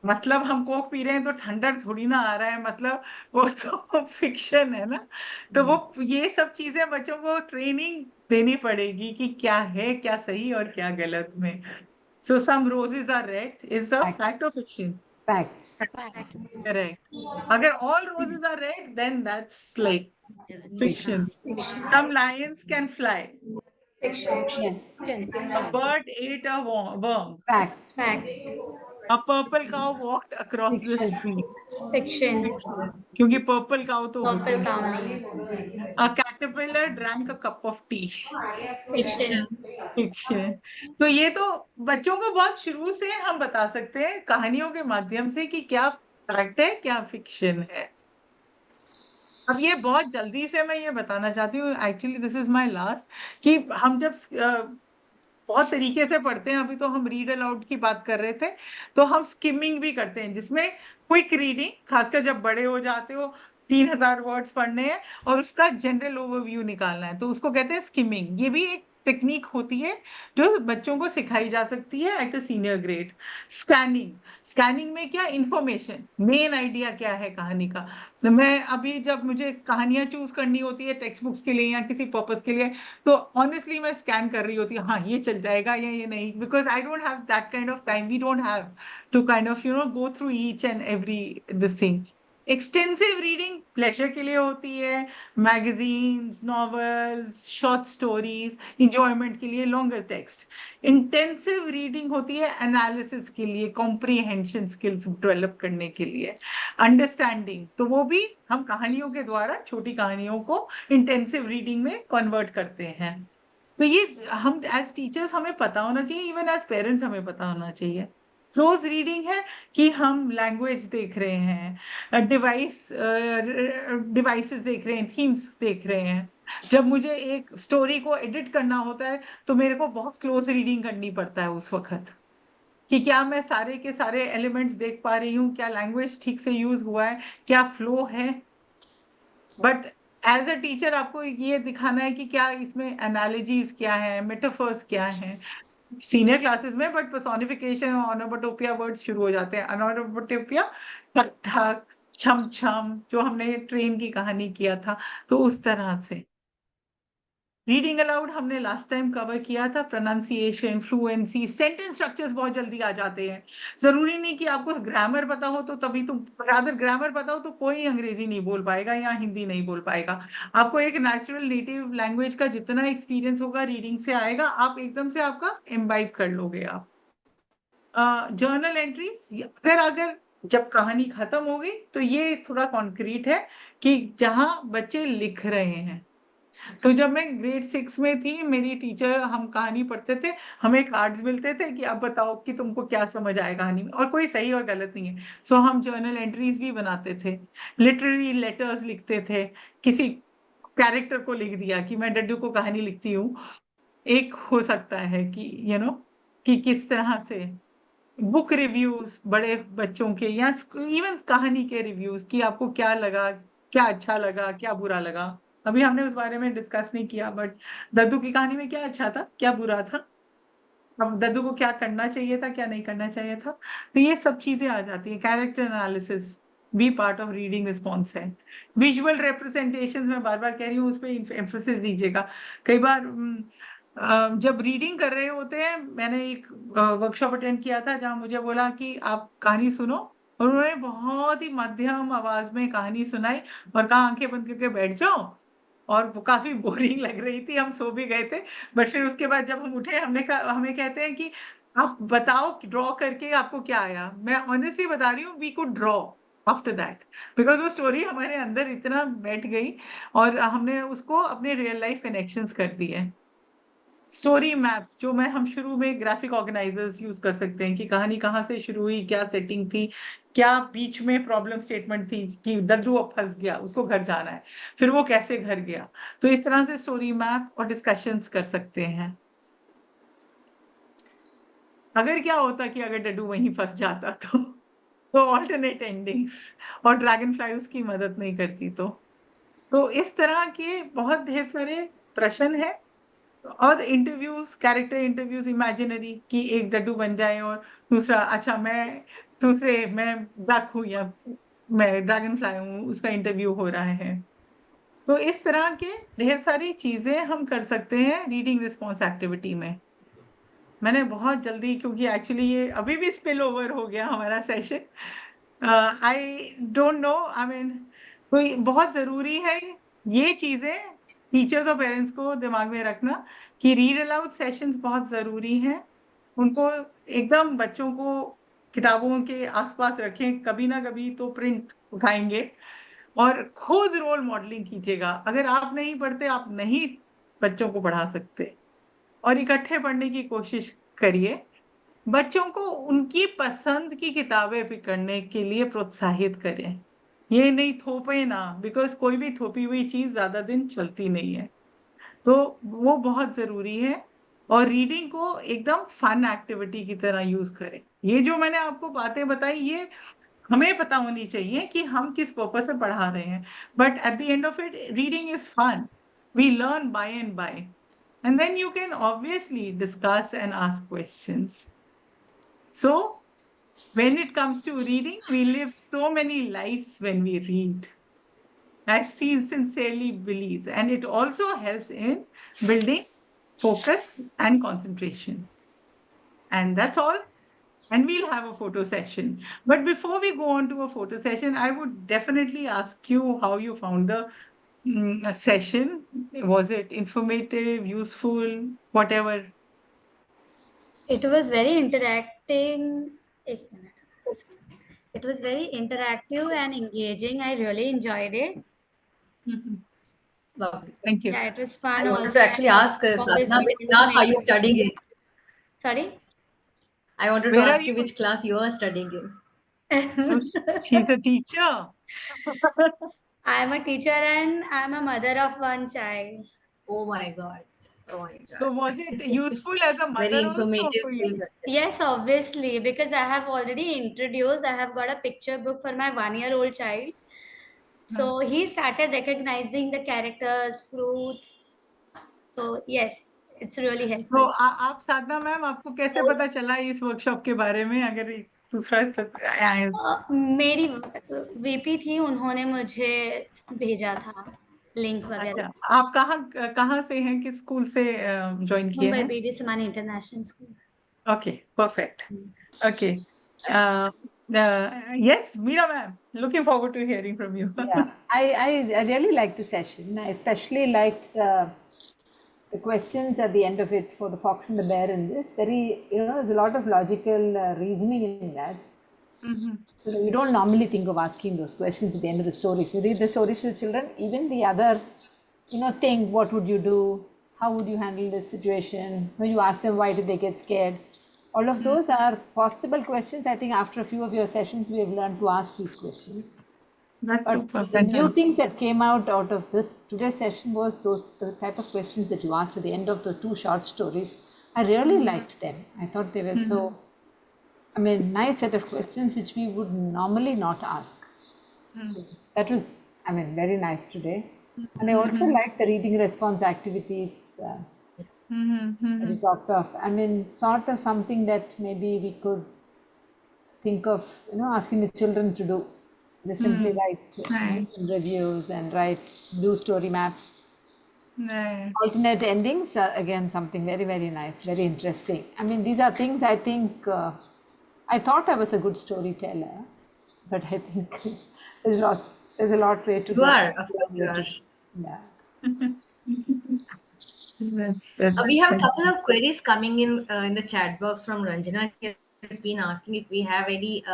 मतलब हम कोक पी रहे हैं तो ठंडर थोड़ी ना आ रहा है, मतलब वो तो फिक्शन है ना। तो वो ये सब चीजें बच्चों को ट्रेनिंग देनी पड़ेगी कि क्या है, क्या सही और क्या गलत में। So some roses are red is a fact or fiction? Fact. Correct. अगर all roses are red then that's like fiction. Some lions can fly, a bird ate a worm, Fact. a purple cow walked across the street, Fiction. क्योंकि purple cow तो होती नहीं। A caterpillar drank a cup of tea. Fiction. Fiction. तो ये तो बच्चों को बहुत शुरू से हम बता सकते हैं कहानियों के माध्यम से कि क्या फैक्ट है, क्या फिक्शन है। अब ये बहुत जल्दी से मैं ये बताना चाहती हूँ, actually this is my last, कि हम जब बहुत तरीके से पढ़ते हैं, अभी तो हम रीड अलाउड की बात कर रहे थे, तो हम स्किमिंग भी करते हैं जिसमें क्विक रीडिंग, खासकर जब बड़े हो जाते हो 3000 वर्ड्स पढ़ने हैं और उसका जनरल ओवरव्यू निकालना है, तो उसको कहते हैं स्किमिंग। ये भी एक टेक्निक होती है जो बच्चों को सिखाई जा सकती है at a senior grade. Scanning में क्या इंफॉर्मेशन, मेन आइडिया क्या है कहानी का। तो मैं अभी जब मुझे कहानियां चूज करनी होती है टेक्स्ट बुक्स के लिए या किसी पर्पस के लिए, तो ऑनेस्टली मैं स्कैन कर रही होती हूँ, हाँ ये चल जाएगा या ये नहीं, because I don't have that kind of time, we don't have to kind of go through each and every this thing. Extensive reading pleasure के लिए होती है, magazines, novels, short stories enjoyment के लिए, लॉन्गर टेक्स्ट। इंटेंसिव रीडिंग होती है analysis के लिए, कॉम्प्रीहेंशन स्किल्स डेवलप करने के लिए, अंडरस्टैंडिंग, तो वो भी हम कहानियों के द्वारा छोटी कहानियों को इंटेंसिव रीडिंग में कन्वर्ट करते हैं। तो ये हम एज टीचर्स हमें पता होना चाहिए, इवन एज पेरेंट्स हमें पता होना चाहिए। क्लोज रीडिंग है कि हम लैंग्वेज देख रहे हैं, डिवाइसेस देख रहे हैं, थीम्स देख रहे हैं। जब मुझे एक स्टोरी को एडिट करना होता है तो मेरे को बहुत क्लोज रीडिंग करनी पड़ता है उस वक्त, कि क्या मैं सारे के सारे एलिमेंट्स देख पा रही हूँ, क्या लैंग्वेज ठीक से यूज हुआ है, क्या फ्लो है। बट एज अ टीचर आपको ये दिखाना है कि क्या इसमें एनालॉजीज क्या है, मेटाफर्स क्या है सीनियर क्लासेस में। बट पर्सोनिफिकेशन और ऑनोमोटोपिया वर्ड्स शुरू हो जाते हैं। ऑनोमोटोपिया ठक ठक, छम छम, जो हमने ट्रेन की कहानी किया था, तो उस तरह से। रीडिंग अलाउड हमने लास्ट टाइम कवर किया था। प्रोनाउंसिएशन, फ्लुएंसी, सेंटेंस स्ट्रक्चर्स बहुत जल्दी आ जाते हैं। जरूरी नहीं कि आपको ग्रामर पता हो तो तभी तुम, अगर ग्रामर पता हो तो कोई अंग्रेजी नहीं बोल पाएगा या हिंदी नहीं बोल पाएगा। आपको एक नेचुरल नेटिव लैंग्वेज का जितना एक्सपीरियंस होगा रीडिंग से आएगा, आप एकदम से आपका इम्बाइब कर लोगे आप। जर्नल एंट्रीज, अगर जब कहानी खत्म हो गई तो ये थोड़ा कॉन्क्रीट है कि जहां बच्चे लिख रहे हैं। तो जब मैं ग्रेड 6 में थी, मेरी टीचर, हम कहानी पढ़ते थे, हमें कार्ड्स मिलते थे कि अब बताओ कि तुमको क्या समझ आए कहानी में, और कोई सही और गलत नहीं है। सो हम जर्नल एंट्रीज भी बनाते थे, लिटरेरी लेटर्स लिखते थे, किसी कैरेक्टर को लिख दिया कि मैं डड्डू को कहानी लिखती हूँ। एक हो सकता है कि कि किस तरह से बुक रिव्यूज बड़े बच्चों के, या इवन कहानी के रिव्यूज, कि आपको क्या लगा, क्या अच्छा लगा, क्या बुरा लगा। अभी हमने उस बारे में डिस्कस नहीं किया, बट दद्दू की कहानी में क्या अच्छा था, क्या बुरा था, अब दद्दू को क्या करना चाहिए था, क्या नहीं करना चाहिए था। तो ये सब चीजें आ जाती है। कैरेक्टर एनालिसिस भी पार्ट ऑफ रीडिंग रिस्पॉन्स है। विजुअल रिप्रेजेंटेशन, मैं बार बार कह रही हूँ, उस पर एम्फोसिस दीजिएगा। कई बार जब रीडिंग कर रहे होते हैं, मैंने एक वर्कशॉप अटेंड किया था जहां मुझे बोला कि आप कहानी सुनो, और उन्होंने बहुत ही मध्यम आवाज में कहानी सुनाई और कहा आंखें बंद करके बैठ जाओ। और वो काफी बोरिंग लग रही थी, हम सो भी गए थे। बट फिर उसके बाद जब हम उठे, हमने कहा, हमें कहते हैं कि आप बताओ ड्रॉ करके आपको क्या आया। मैं ऑनेस्टली बता रही हूँ, we could draw after that, because वो स्टोरी हमारे अंदर इतना बैठ गई और हमने उसको अपने रियल लाइफ कनेक्शंस कर दिए। स्टोरी मैप्स, जो हम शुरू में ग्राफिक ऑर्गेनाइजर्स यूज कर सकते हैं कि कहानी कहाँ से शुरू हुई, क्या सेटिंग थी, क्या बीच में प्रॉब्लम स्टेटमेंट थी कि दद्दू अब फंस गया, उसको घर जाना है, फिर वो कैसे घर गया। तो इस तरह से स्टोरी मैप और डिस्कशंस कर सकते हैं। अगर क्या होता कि अगर डड्डू वहीं फंस जाता तो ऑल्टरनेट एंडिंग्स, और ड्रैगन फ्लाई उसकी मदद नहीं करती। तो इस तरह के बहुत ढेर सारे प्रश्न है। और इंटरव्यूज, कैरेक्टर इंटरव्यूज इमेजिनरी, कि एक डड्डू बन जाए और दूसरा, अच्छा मैं डक हूँ या मैं ड्रैगन फ्लाई हूँ, उसका इंटरव्यू हो रहा है। तो इस तरह के ढेर सारी चीजें हम कर सकते हैं रीडिंग रिस्पॉन्स एक्टिविटी में। मैंने बहुत जल्दी, क्योंकि एक्चुअली ये अभी भी स्पिल ओवर हो गया हमारा session. I don't no, I mean, तो बहुत जरूरी है ये चीजें टीचर्स और पेरेंट्स को दिमाग में रखना कि रीड अलाउड सेशंस बहुत जरूरी हैं। उनको एकदम बच्चों को किताबों के आसपास रखें, कभी ना कभी तो प्रिंट उठाएंगे, और खुद रोल मॉडलिंग कीजिएगा। अगर आप नहीं पढ़ते, आप नहीं बच्चों को पढ़ा सकते, और इकट्ठे पढ़ने की कोशिश करिए। बच्चों को उनकी पसंद की किताबें पढ़ने के लिए प्रोत्साहित करें, ये नहीं थोपे ना, बिकॉज कोई भी थोपी हुई चीज ज्यादा दिन चलती नहीं है। तो वो बहुत जरूरी है। और रीडिंग को एकदम फन एक्टिविटी की तरह यूज करें। ये जो मैंने आपको बातें बताई, ये हमें पता होनी चाहिए कि हम किस पर्पस से पढ़ा रहे हैं। But at the end of it, reading is fun, we learn by and by, and then you can obviously discuss and ask questions. So when it comes to reading, we live so many lives when we read. I sincerely believe, and it also helps in building focus and concentration. And that's all. And we'll have a photo session. But before we go on to a photo session, I would definitely ask you how you found the session. Was it informative, useful, whatever? It was very interacting. एक minute. It was very interactive and engaging. I really enjoyed it. Mhm. Lovely. Thank you. Yeah, it was I fun wanted also. to actually ask Obviously, Sadhana, which it class are you made- studying in? Sorry? I wanted Where to are ask you you? which class you are studying in. Oh, she's a teacher. I am a teacher and I am a mother of one child. Oh my God. Oh my So God. was it useful as a Very mother also informative. for you? Yes, obviously, because I have already introduced, I have got a picture book for my 1-year-old child. So he started recognizing the characters, fruits. So yes, it's really तो helpful. आप साधना ma'am, आपको कैसे पता चला इस workshop के बारे में? अगर दूसरा मेरी वीपी थी, उन्होंने मुझे भेजा था लिंक अच्छा, वगैरह। आप कहाँ से हैं, किस स्कूल से ज्वाइन किए मुंबई हैं? BD Somani international school. Okay, perfect. Okay. Yes, Meera ma'am, looking forward to hearing from you. Yeah, I really liked the session. I especially liked the questions at the end of it for the fox and the bear in this. Very, there's a lot of logical reasoning in that. So you don't normally think of asking those questions at the end of the stories. You read the stories to the children, even the other, think, what would you do? How would you handle this situation? When you ask them why did they get scared? All of those are possible questions. I think after a few of your sessions, we have learned to ask these questions. That's But super the new fantastic. things that came out of this today's session was the type of questions that you asked at the end of the 2 short stories. I really liked them. I thought they were so, nice set of questions which we would normally not ask. So that was, very nice today. And I also liked the reading response activities that we talked of. Sort of something that maybe we could think of, asking the children to do. They simply write reviews and do story maps. Right. Alternate endings are again something very, very nice, very interesting. These are things I think, I thought I was a good storyteller, but I think there's a lot way to You are, of course you are. Yeah. That's We have a couple of queries coming in the chat box from Ranjana. She has been asking if we have any,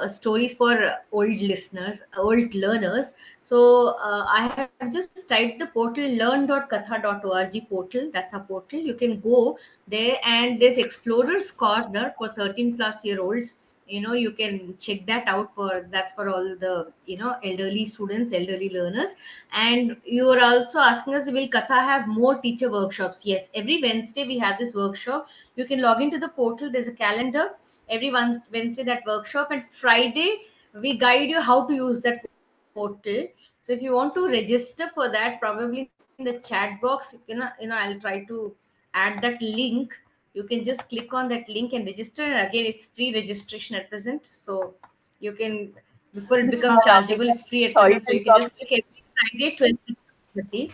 stories for old listeners, old learners. So I have just typed the portal learn.katha.org portal. That's our portal. You can go there, and there's Explorers Corner for 13+ year olds. You can check that out. That's for all the elderly students, elderly learners. And you are also asking us, will Katha have more teacher workshops? Yes, every Wednesday we have this workshop. You can log into the portal. There's a calendar. Every Wednesday that workshop, and Friday we guide you how to use that portal. So if you want to register for that, probably in the chat box, I'll try to add that link. You can just click on that link and register. And again, it's free registration at present. So you can, before it becomes chargeable, it's free at present. So you can just click every Friday 12:30.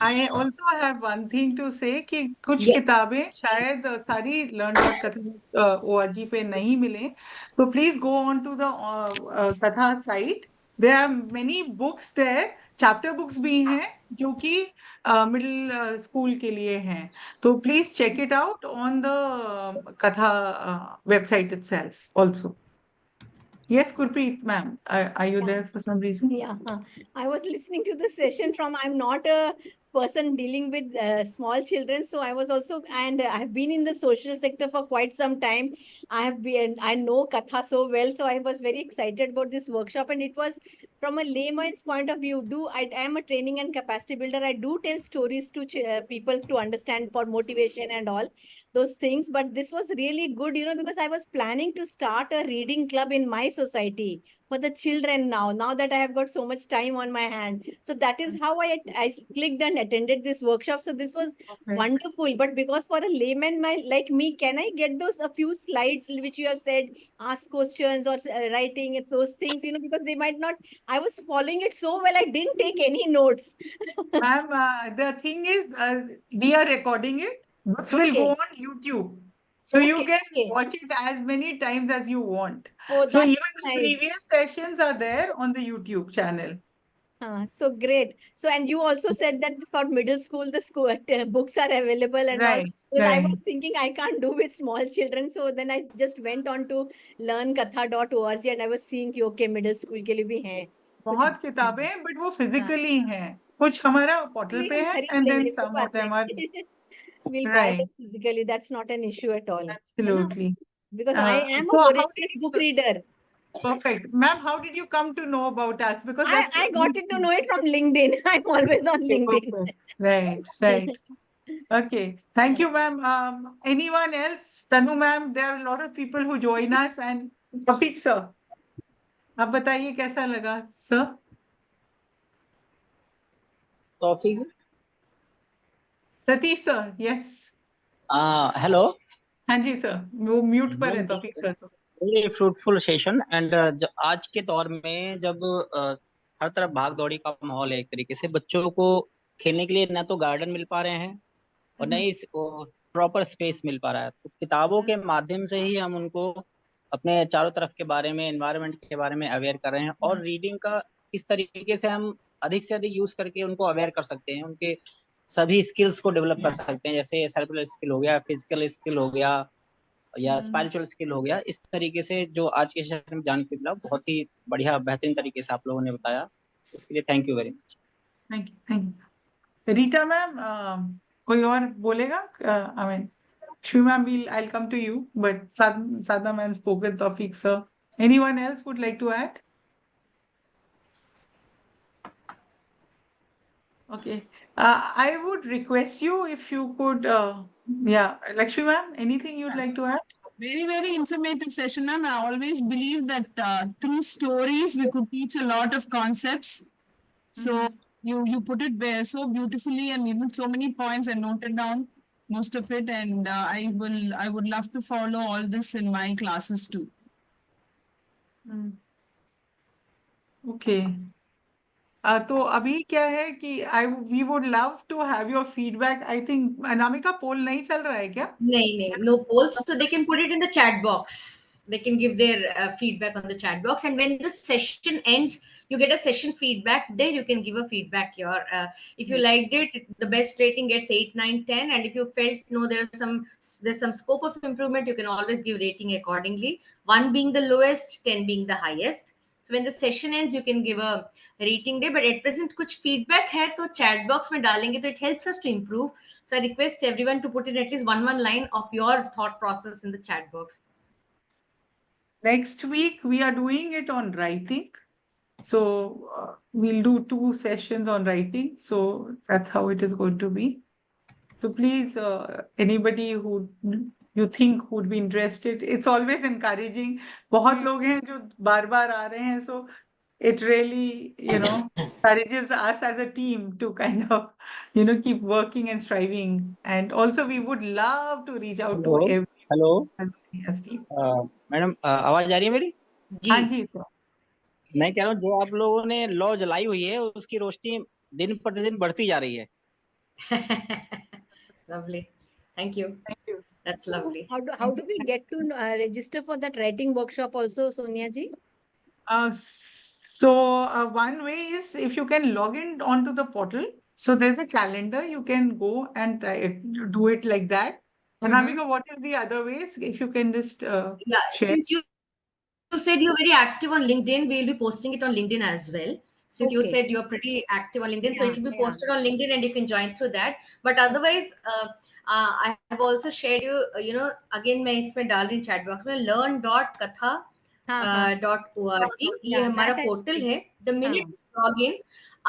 I also have one thing to say कि कुछ Yes. किताबें शायद सारी learn.katha.org पे नहीं मिले, तो please go on to the Katha site. There are many books there, chapter books भी हैं जो कि middle school के लिए हैं, तो please check it out on the Katha website itself also. Yes, Gurpreet ma'am, are you there for some reason? Yeah, I was listening to the session from, I'm not a person dealing with small children. So I was also, and I've been in the social sector for quite some time. I know Katha so well. So I was very excited about this workshop, and it was from a layman's point of view. I am a training and capacity builder. I do tell stories to people to understand for motivation and all those things. But this was really good, because I was planning to start a reading club in my society for the children now that I have got so much time on my hand. So that is how I clicked and attended this workshop. So this was wonderful. But because for a layman like me, can I get those a few slides which you have said, ask questions or writing those things, because they might not, I was following it so well, I didn't take any notes. Ma'am, the thing is, we are recording it. This will go on YouTube. So you can watch it as many times as you want. Oh, So that's even the nice. previous sessions are there on the YouTube channel. So great. So, and you also said that for middle school, the school books are available and all. Right, Because I right. was thinking I can't do with small children. So then I just went on to learnkatha.org and I was seeing कि okay, middle school के लिए भी हैं. बहुत किताबें, but वो physically हैं. कुछ हमारा पोर्टल पे है and then some of them are we'll buy right. them physically. That's not an issue at all. Absolutely. Because I am So a how did voracious book reader. Perfect. Ma'am, how did you come to know about us? Because that's I got it to know it from LinkedIn. I'm always on LinkedIn. Perfect. Right. Okay. Thank you, ma'am. Anyone else? Tanu ma'am, there are a lot of people who join us and Taufeeq sir. आप बताइए कैसा लगा sir? Tawfiq. Satish sir, yes. Hello. हाँ जी sir, वो mute पर है तौफीक sir तो. Very fruitful session and आज के दौर में जब हर तरफ भाग दौड़ी का माहौल है, एक तरीके से बच्चों को खेलने के लिए ना तो गार्डन मिल पा रहे हैं और न ही प्रॉपर स्पेस मिल पा रहा है, तो किताबों के माध्यम से ही हम उनको अपने चारों तरफ के बारे में, एनवायरनमेंट के बारे में अवेयर कर रहे हैं और रीडिंग का किस तरीके से हम अधिक से अधिक यूज करके उनको अवेयर कर सकते हैं, उनके सभी स्किल्स को डेवलप कर सकते हैं, जैसे सेरेब्रल स्किल हो गया, फिजिकल स्किल हो गया या स्पिरिचुअल स्किल हो गया. इस तरीके से जो आज के सेशन में जान के मिला, बहुत ही बढ़िया बेहतरीन तरीके से आप लोगों ने बताया, इसके लिए thank you very much. Thank you. Rita ma'am, कोई और बोलेगा? I mean Shri ma'am, I'll come to you, but Sadhna ma'am spoke with Tawfiq sir. Anyone else would like to add? Okay. I would request you if you could, Lakshmi ma'am, anything you'd like to add? Very, very informative session, ma'am. I always believe that through stories we could teach a lot of concepts. So you put it there so beautifully, and even so many points I noted down most of it, and I would love to follow all this in my classes too. Okay. तो अभी क्या है कि we would love to have your feedback. I think Anamika पोल नहीं चल रहा है क्या? नहीं, no polls, so they can put it in the chat box. They can give their feedback on the chat box, and when the session ends, you get a session feedback. There you can give a feedback here. If you liked it, the best rating gets 8, 9, 10, and if you felt no, there's some scope of improvement, you can always give rating accordingly. 1 being the lowest, 10 being the highest. So when the session ends, you can give a rating there. But at present, कुछ feedback है तो chat box में डालेंगे तो it helps us to improve. So I request everyone to put in at least one line of your thought process in the chat box. Next week, we are doing it on writing. So we'll do 2 sessions on writing. So that's how it is going to be. So please, anybody who you think would be interested, it's always encouraging. बहुत लोग हैं जो बार-बार आ रहे हैं. So it really, encourages us as a team to kind of, keep working and striving. And also we would love to reach out to everyone. Hello Yes, please. Madam, आवाज आ रही है मेरी? हाँ जी सर. मैं कह रहा हूँ, जो आप लोगों ने लॉ जलाई हुई है उसकी रोशनी दिन प्रतिदिन बढ़ती जा रही है. Lovely. Thank you. That's lovely. How do we get to register for that writing workshop also, Sonia ji? So one way is if you can log in onto the portal. So there's a calendar, you can go and do it like that. Anamika, what is the other ways? If you can just share. Since you said you're very active on LinkedIn, we'll be posting it on LinkedIn as well. Since you said you're pretty active on LinkedIn, so it will be posted on LinkedIn and you can join through that. But otherwise, I have also shared you, again मैं इसमें डाल रही हूँ chat box में learn.katha.org. ये हमारा portal है. The minute you log in,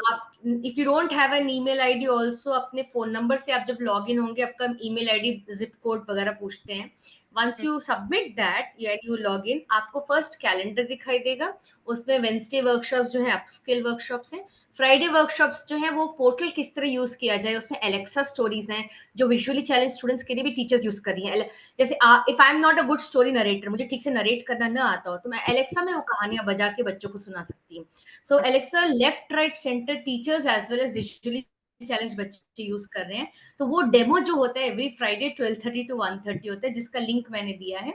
आप if you don't have an email ID also, अपने फोन नंबर से आप जब लॉग इन होंगे, आपका ईमेल आईडी, जिप कोड वगैरह पूछते हैं. Once you submit that and you log in, आपको फर्स्ट कैलेंडर दिखाई देगा. उसमें वेडनेसडे वर्कशॉप्स जो है अपस्किल वर्कशॉप्स हैं. फ्राइडे वर्कशॉप्स जो है वो पोर्टल किस तरह यूज किया जाए, उसमें एलेक्सा स्टोरीज हैं जो विजुअली चैलेंज स्टूडेंट्स के लिए भी टीचर्स यूज कर रही हैं. जैसे if I am not a good story narrator, मुझे ठीक से नरेट करना ना आता हो, तो मैं एलेक्सा में वो कहानियां बजा के बच्चों को सुना सकती हूँ. So Alexa left right centre teachers as well as visually challenge बच्चे यूज कर रहे हैं. तो वो डेमो जो होता है एवरी फ्राइडे 12:30 to 1:30 होता है, जिसका लिंक मैंने दिया है.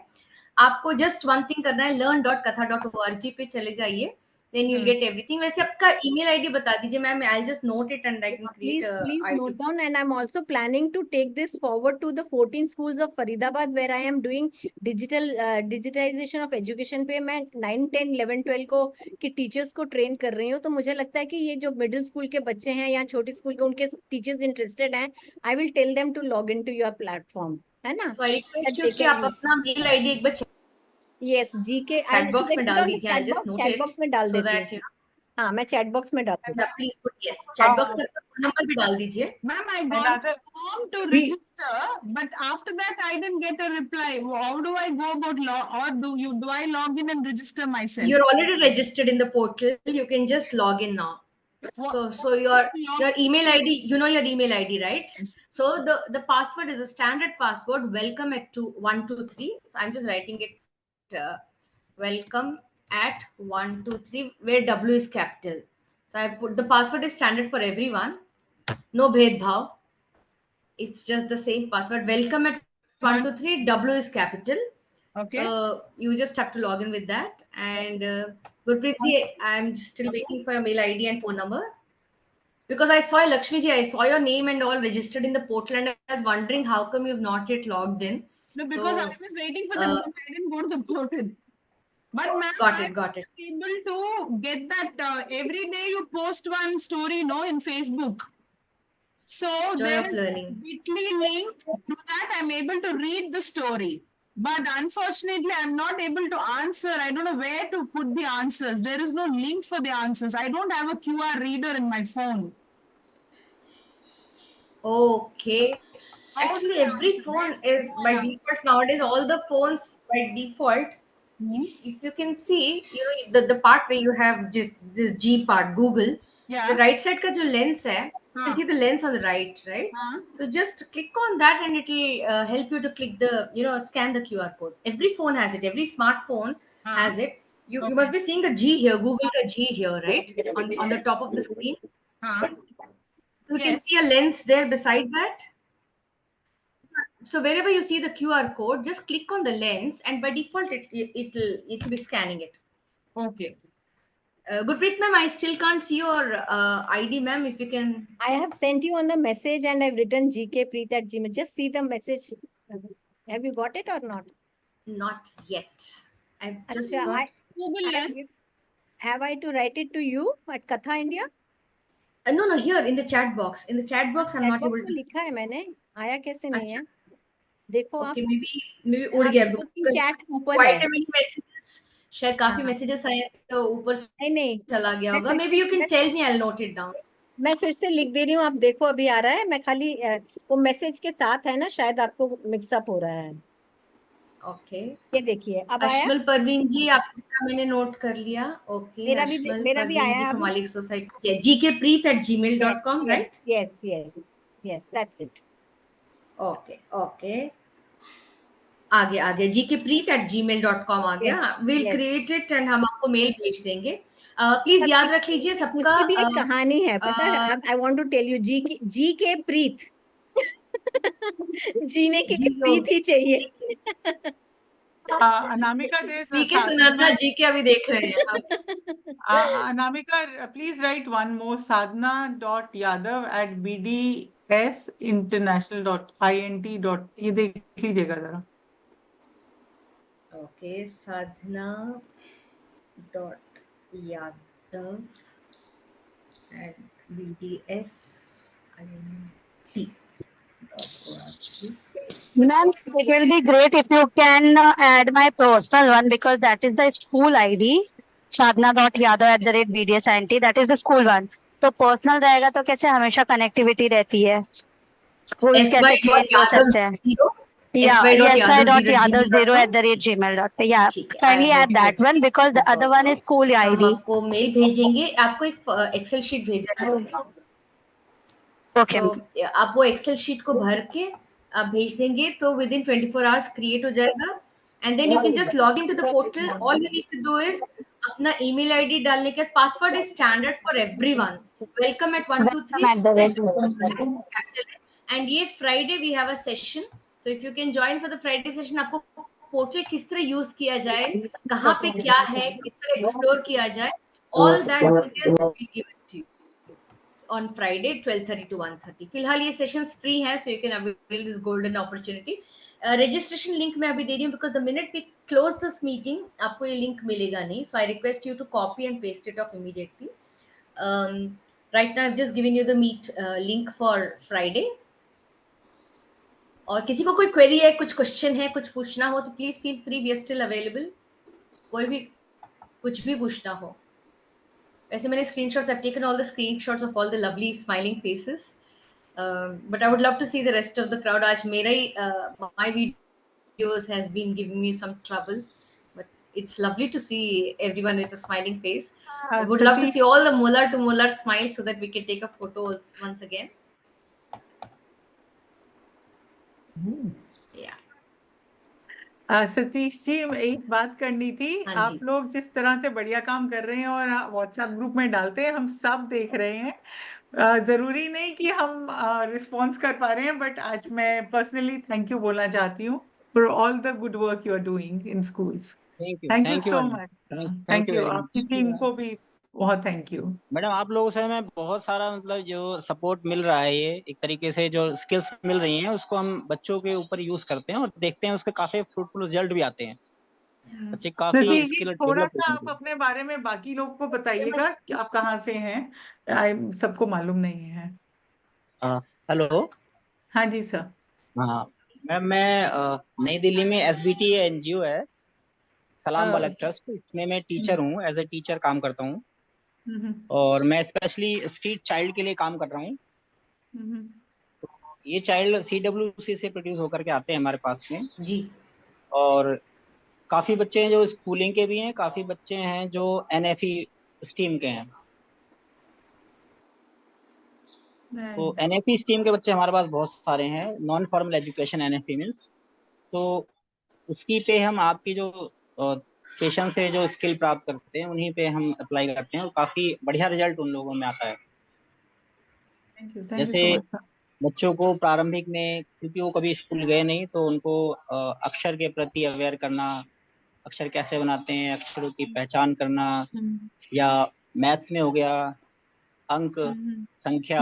आपको जस्ट वन थिंग करना है, learn.katha.org पे चले जाइए then you'll get everything. वैसे आपका email ID बता दीजिए ma'am, I'll just note it and I can create Please a note down, and I'm also planning to take this forward to the 14 schools of Faridabad where I am doing digitization of education पे मैं 9, 10, 11, 12 को की teachers को train कर रही हूँ। तो मुझे लगता है कि ये जो मिडिल स्कूल के बच्चे हैं या छोटी स्कूल के उनके टीचर्स इंटरेस्टेड हैं, I will tell them to log into your platform, है ना? So I request That you they कि आप can- अपना mail ID एक बार Yes, GK chat box में डाल दीजिए, I'll just note chat it box में डाल so देती that हूँ। हाँ, मैं chat box में डाल दूँ। please put yes, chat box में phone number भी डाल दीजिए। Ma'am, I got Another- a form to we- register, but after that I didn't get a reply. How do I go about or do I log in and register myself? You're already registered in the portal. You can just log in now. So your email ID, you know your email ID, right? Yes. So the password is a standard password. Welcome at 123. So I'm just writing it. Welcome at 123, where W is capital. So I put the password is standard for everyone. No bhed bhav. It's just the same password. Welcome at 123. W is capital. Okay. You just have to log in with that. And Gurpreet, I'm still waiting for your mail ID and phone number. Because I saw Lakshmi ji, I saw your name and all registered in the portal, and I was wondering how come you've not yet logged in. No, because So, I was waiting for the mail. I didn't go to the portal. But ma'am, got I'm it. able to get that every day you post one story, no, in Facebook. So Joy there of is a learning. bit.ly link to that. I'm able to read the story. But unfortunately, I'm not able to answer. I don't know where to put the answers. There is no link for the answers. I don't have a QR reader in my phone. Okay. Actually, every phone is by default nowadays. All the phones by default. If you can see, the part where you have just this G part, Google. Yeah. The right side का जो lens है, you can see the lens on the right? So just click on that and it will help you to click the, scan the QR code. Every phone has it. Every smartphone has it. You must be seeing the G here, Google ka G here, right? On the top of the screen. So you can see a lens there beside that. So wherever you see the QR code, just click on the lens and by default it will be scanning it. Okay. Gurpreet ma'am, I still can't see your ID, ma'am. If you can. I have sent you on the message and I've written gkpreet@gmail. Just see the message. Have you got it or not? Not yet. I've just Achha, got. Have I to write it to you at Katha India? No, here in the chat box. In the chat box, I'm not able to. लिखा है मैंने. आया कैसे नहीं है? देखो आप. Okay, maybe उड़ गया. चैट ऊपर Quite है. many messages. शायद काफी messages आए हैं तो ऊपर नहीं चला गया होगा. Maybe you can tell me. I'll note it down. मैं फिर से लिख दे रही हूँ. आप देखो अभी आ रहा है. मैं खाली वो मैसेज के साथ है ना, शायद आपको मिक्सअप हो रहा है. ओके. ये देखिए अब आया. अशमल परवीन जी, आपका मैंने नोट कर लिया. ओके. मेरा भी आया है. मालिक society. gkpreet@gmail.com, right? Yes, that's it. Okay. आगे gkpreet@gmail.com आ गया. We'll create it and हम आपको मेल भेज देंगे. प्लीज याद रख लीजिए सबका. उसकी भी एक कहानी है, पता है. I want to tell you, GK प्रीत. जीने के लिए प्रीत ही चाहिए. Anamika, जीके सुना था, जीके अभी देख रहे हैं. Anamika, please write one more. sadhna.yadav@bdsinternational.int. ये देख लीजिएगा जरा. Okay, sadhna.yadav@bdsint. Ma'am, it will be great if you can add my personal one because that is the school ID, sadhna.yadav@bdsint. That is the school one. तो personal रहेगा तो कैसे हमेशा connectivity रहती है. स्कूल कैसे चेंज हो सकते हैं. sy.yadav0@gmail.com. Yeah, kindly add that one because the other one is school ID. हम आपको मेल भेजेंगे. आपको एक एक्सेल शीट भेजा है. Okay. So, आप वो एक्सेल शीट को भर के आप भेज देंगे तो विद इन 24 आवर्स क्रिएट हो जाएगा. And then you can just log in to the portal. All you need to do is अपना ईमेल आईडी डालने के बाद password is standard for everyone. welcome@123. And ये Friday we have a session. So if you can join for the Friday session. आपको portal किस तरह use किया जाए, कहाँ पे क्या है, किस तरह एक्सप्लोर किया जाए, all that details will be given to you on Friday 12:30 to 1:30. फिलहाल ये सेशंस फ्री हैं, so you can avail this golden opportunity. Registration link मैं अभी दे रही हूँ because the minute we close this meeting आपको ये लिंक मिलेगा नहीं, so I request you to copy and paste it off immediately. Right now I've just given you the meet link for Friday. और किसी को कोई क्वेरी है, कुछ क्वेश्चन है, कुछ पूछना हो तो please feel free, we are still available. कोई भी कुछ भी पूछना हो. वैसे मैंने screenshots, I've taken all the screenshots of all the lovely smiling faces. But I would love to see the rest of the crowd. आज मेरा ही my videos has been giving me some trouble, but it's lovely to see everyone with a smiling face. I would love to see all the molar to molar smiles so that we can take a photo once again. Yeah. Satish ji, एक बात करनी थी. आप लोग जिस तरह से बढ़िया काम कर रहे हैं और व्हाट्सएप ग्रुप में डालते हैं, हम सब देख रहे हैं. जरूरी नहीं कि हम रिस्पॉन्स कर पा रहे हैं, बट आज मैं पर्सनली थैंक यू बोलना चाहती हूँ for all the good work you are doing in schools. Thank you so much. Thank you. आपकी टीम को भी बहुत थैंक यू. मैडम, आप लोगों से हमें बहुत सारा मतलब जो सपोर्ट मिल रहा है, ये एक तरीके से जो स्किल्स मिल रही हैं उसको हम बच्चों के ऊपर यूज करते हैं और देखते हैं उसके काफी फ्रूटफुल रिजल्ट भी आते हैं. बच्चे काफी स्किल थोड़ा सा आप अपने बारे में बाकी लोगों को बताइएगा कि आप कहाँ से हैं. सबको मालूम नहीं है. हेलो. हाँ जी सर. हाँ मैम, मैं नई दिल्ली में SBT NGO है, सलाम बालक ट्रस्ट, इसमें मैं टीचर हूँ. एज ए टीचर काम करता हूँ और मैं स्पेशली स्ट्रीट चाइल्ड के लिए काम कर रहा हूँ. ये चाइल्ड CWC से प्रोड्यूस होकर के आते हैं हमारे पास में जी. और काफी बच्चे हैं जो स्कूलिंग के भी हैं, काफी बच्चे हैं जो NFE स्ट्रीम के हैं. तो NFE स्ट्रीम के बच्चे हमारे पास बहुत सारे हैं. Non formal education NFE means. तो उसकी पे हम आपकी जो सेशन से जो स्किल प्राप्त करते हैं उन्हीं पे हम अप्लाई करते हैं और काफी बढ़िया रिजल्ट उन लोगों में आता है. जैसे बच्चों को प्रारंभिक में, क्योंकि वो कभी स्कूल गए नहीं, तो उनको अक्षर के प्रति अवेयर करना, अक्षर कैसे बनाते हैं, अक्षरों की पहचान करना, या मैथ्स में हो गया अंक, संख्या,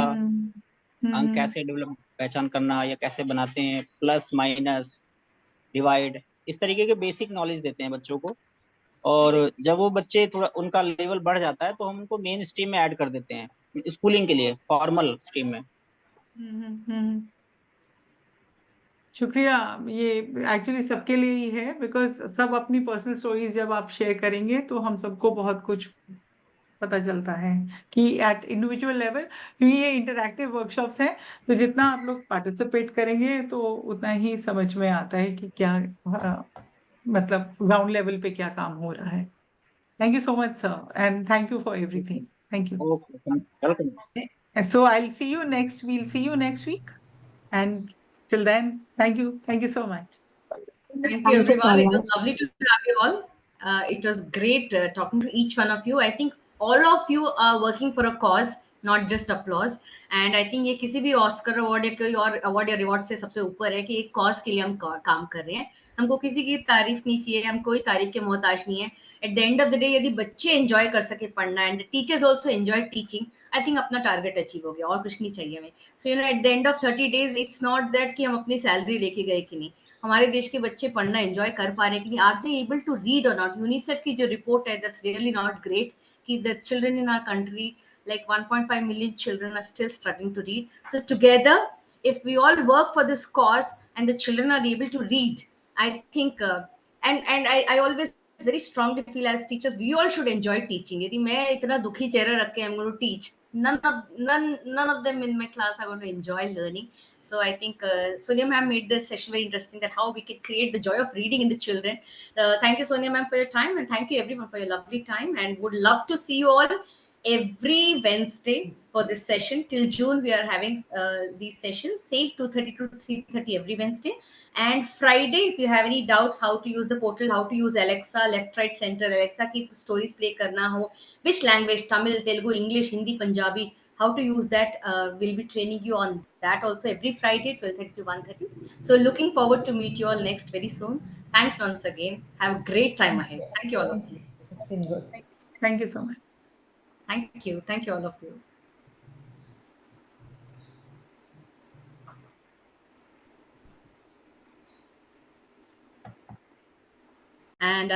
अंक कैसे डेवलप पहचान करना या कैसे बनाते हैं, प्लस माइनस डिवाइड, इस तरीके के बेसिक नॉलेज देते हैं बच्चों को. और जब वो बच्चे थोड़ा उनका लेवल बढ़ जाता है तो हम उनको मेन स्ट्रीम में ऐड कर देते हैं स्कूलिंग के लिए, फॉर्मल स्ट्रीम में. शुक्रिया. ये एक्चुअली सबके लिए ही है, बिकॉज सब अपनी पर्सनल स्टोरीज जब आप शेयर करेंगे तो हम सबको बहुत कुछ पता चलता है कि एट इंडिविजुअल लेवल, क्योंकि ये इंटरैक्टिव वर्कशॉप्स हैं, तो जितना आप लोग पार्टिसिपेट करेंगे तो उतना ही समझ में आता है कि क्या मतलब ग्राउंड लेवल पे क्या काम हो रहा है. Thank you so much sir, and thank you for everything. Thank you. So I'll see you next. We'll see you next week. And till then, thank you. Thank you so much. Thank you, everyone. It was lovely to have you all. It was great talking to each one of you. I think all of you are working for a cause, not just applause. And I think ये किसी भी Oscar award या कोई और award या reward से सबसे ऊपर है कि एक कॉज के लिए हम काम कर रहे हैं. हमको किसी की तारीफ नहीं चाहिए, हम कोई तारीफ के मोहताज नहीं है. Eight the end of the day यदि बच्चे एंजॉय कर सके पढ़ना and teachers also enjoy teaching, I think अपना टारगेट अचीव हो गया, और कुछ नहीं चाहिए हमें. So you know, eight the end of 30 days it's not that कि हम अपनी सैलरी लेके गए कि नहीं, हमारे देश के बच्चे पढ़ना एंजॉय कर पा रहे हैं कि नहीं, are they able to read और नॉट. यूनिसेफ की जो रिपोर्ट है, दैट्स रियली नॉट ग्रेट कि the children in our country, like 1.5 million children are still struggling to read. So together, if we all work for this cause and the children are able to read, I think and I always very strongly feel as teachers we all should enjoy teaching. Yadi main itna dukhi chehra rakh ke I'm going to teach, none of them in my class are going to enjoy learning. So I think Sonia ma'am made this session very interesting, that how we could create the joy of reading in the children. Thank you Sonia ma'am for your time, and thank you everyone for your lovely time, and would love to see you all every Wednesday for this session. Till June we are having these sessions, same 2:30 to 3:30 every Wednesday. And Friday, if you have any doubts how to use the portal, how to use Alexa, left right center Alexa की stories play करना हो, which language, Tamil, Telugu, English, Hindi, Punjabi, how to use that, we'll be training you on that also every Friday 12:30 to 1:30. So looking forward to meet you all next very soon. Thanks once again. Have a great time ahead. Thank you all of you. It's been good. Thank you so much. Thank you. Thank you, all of you. And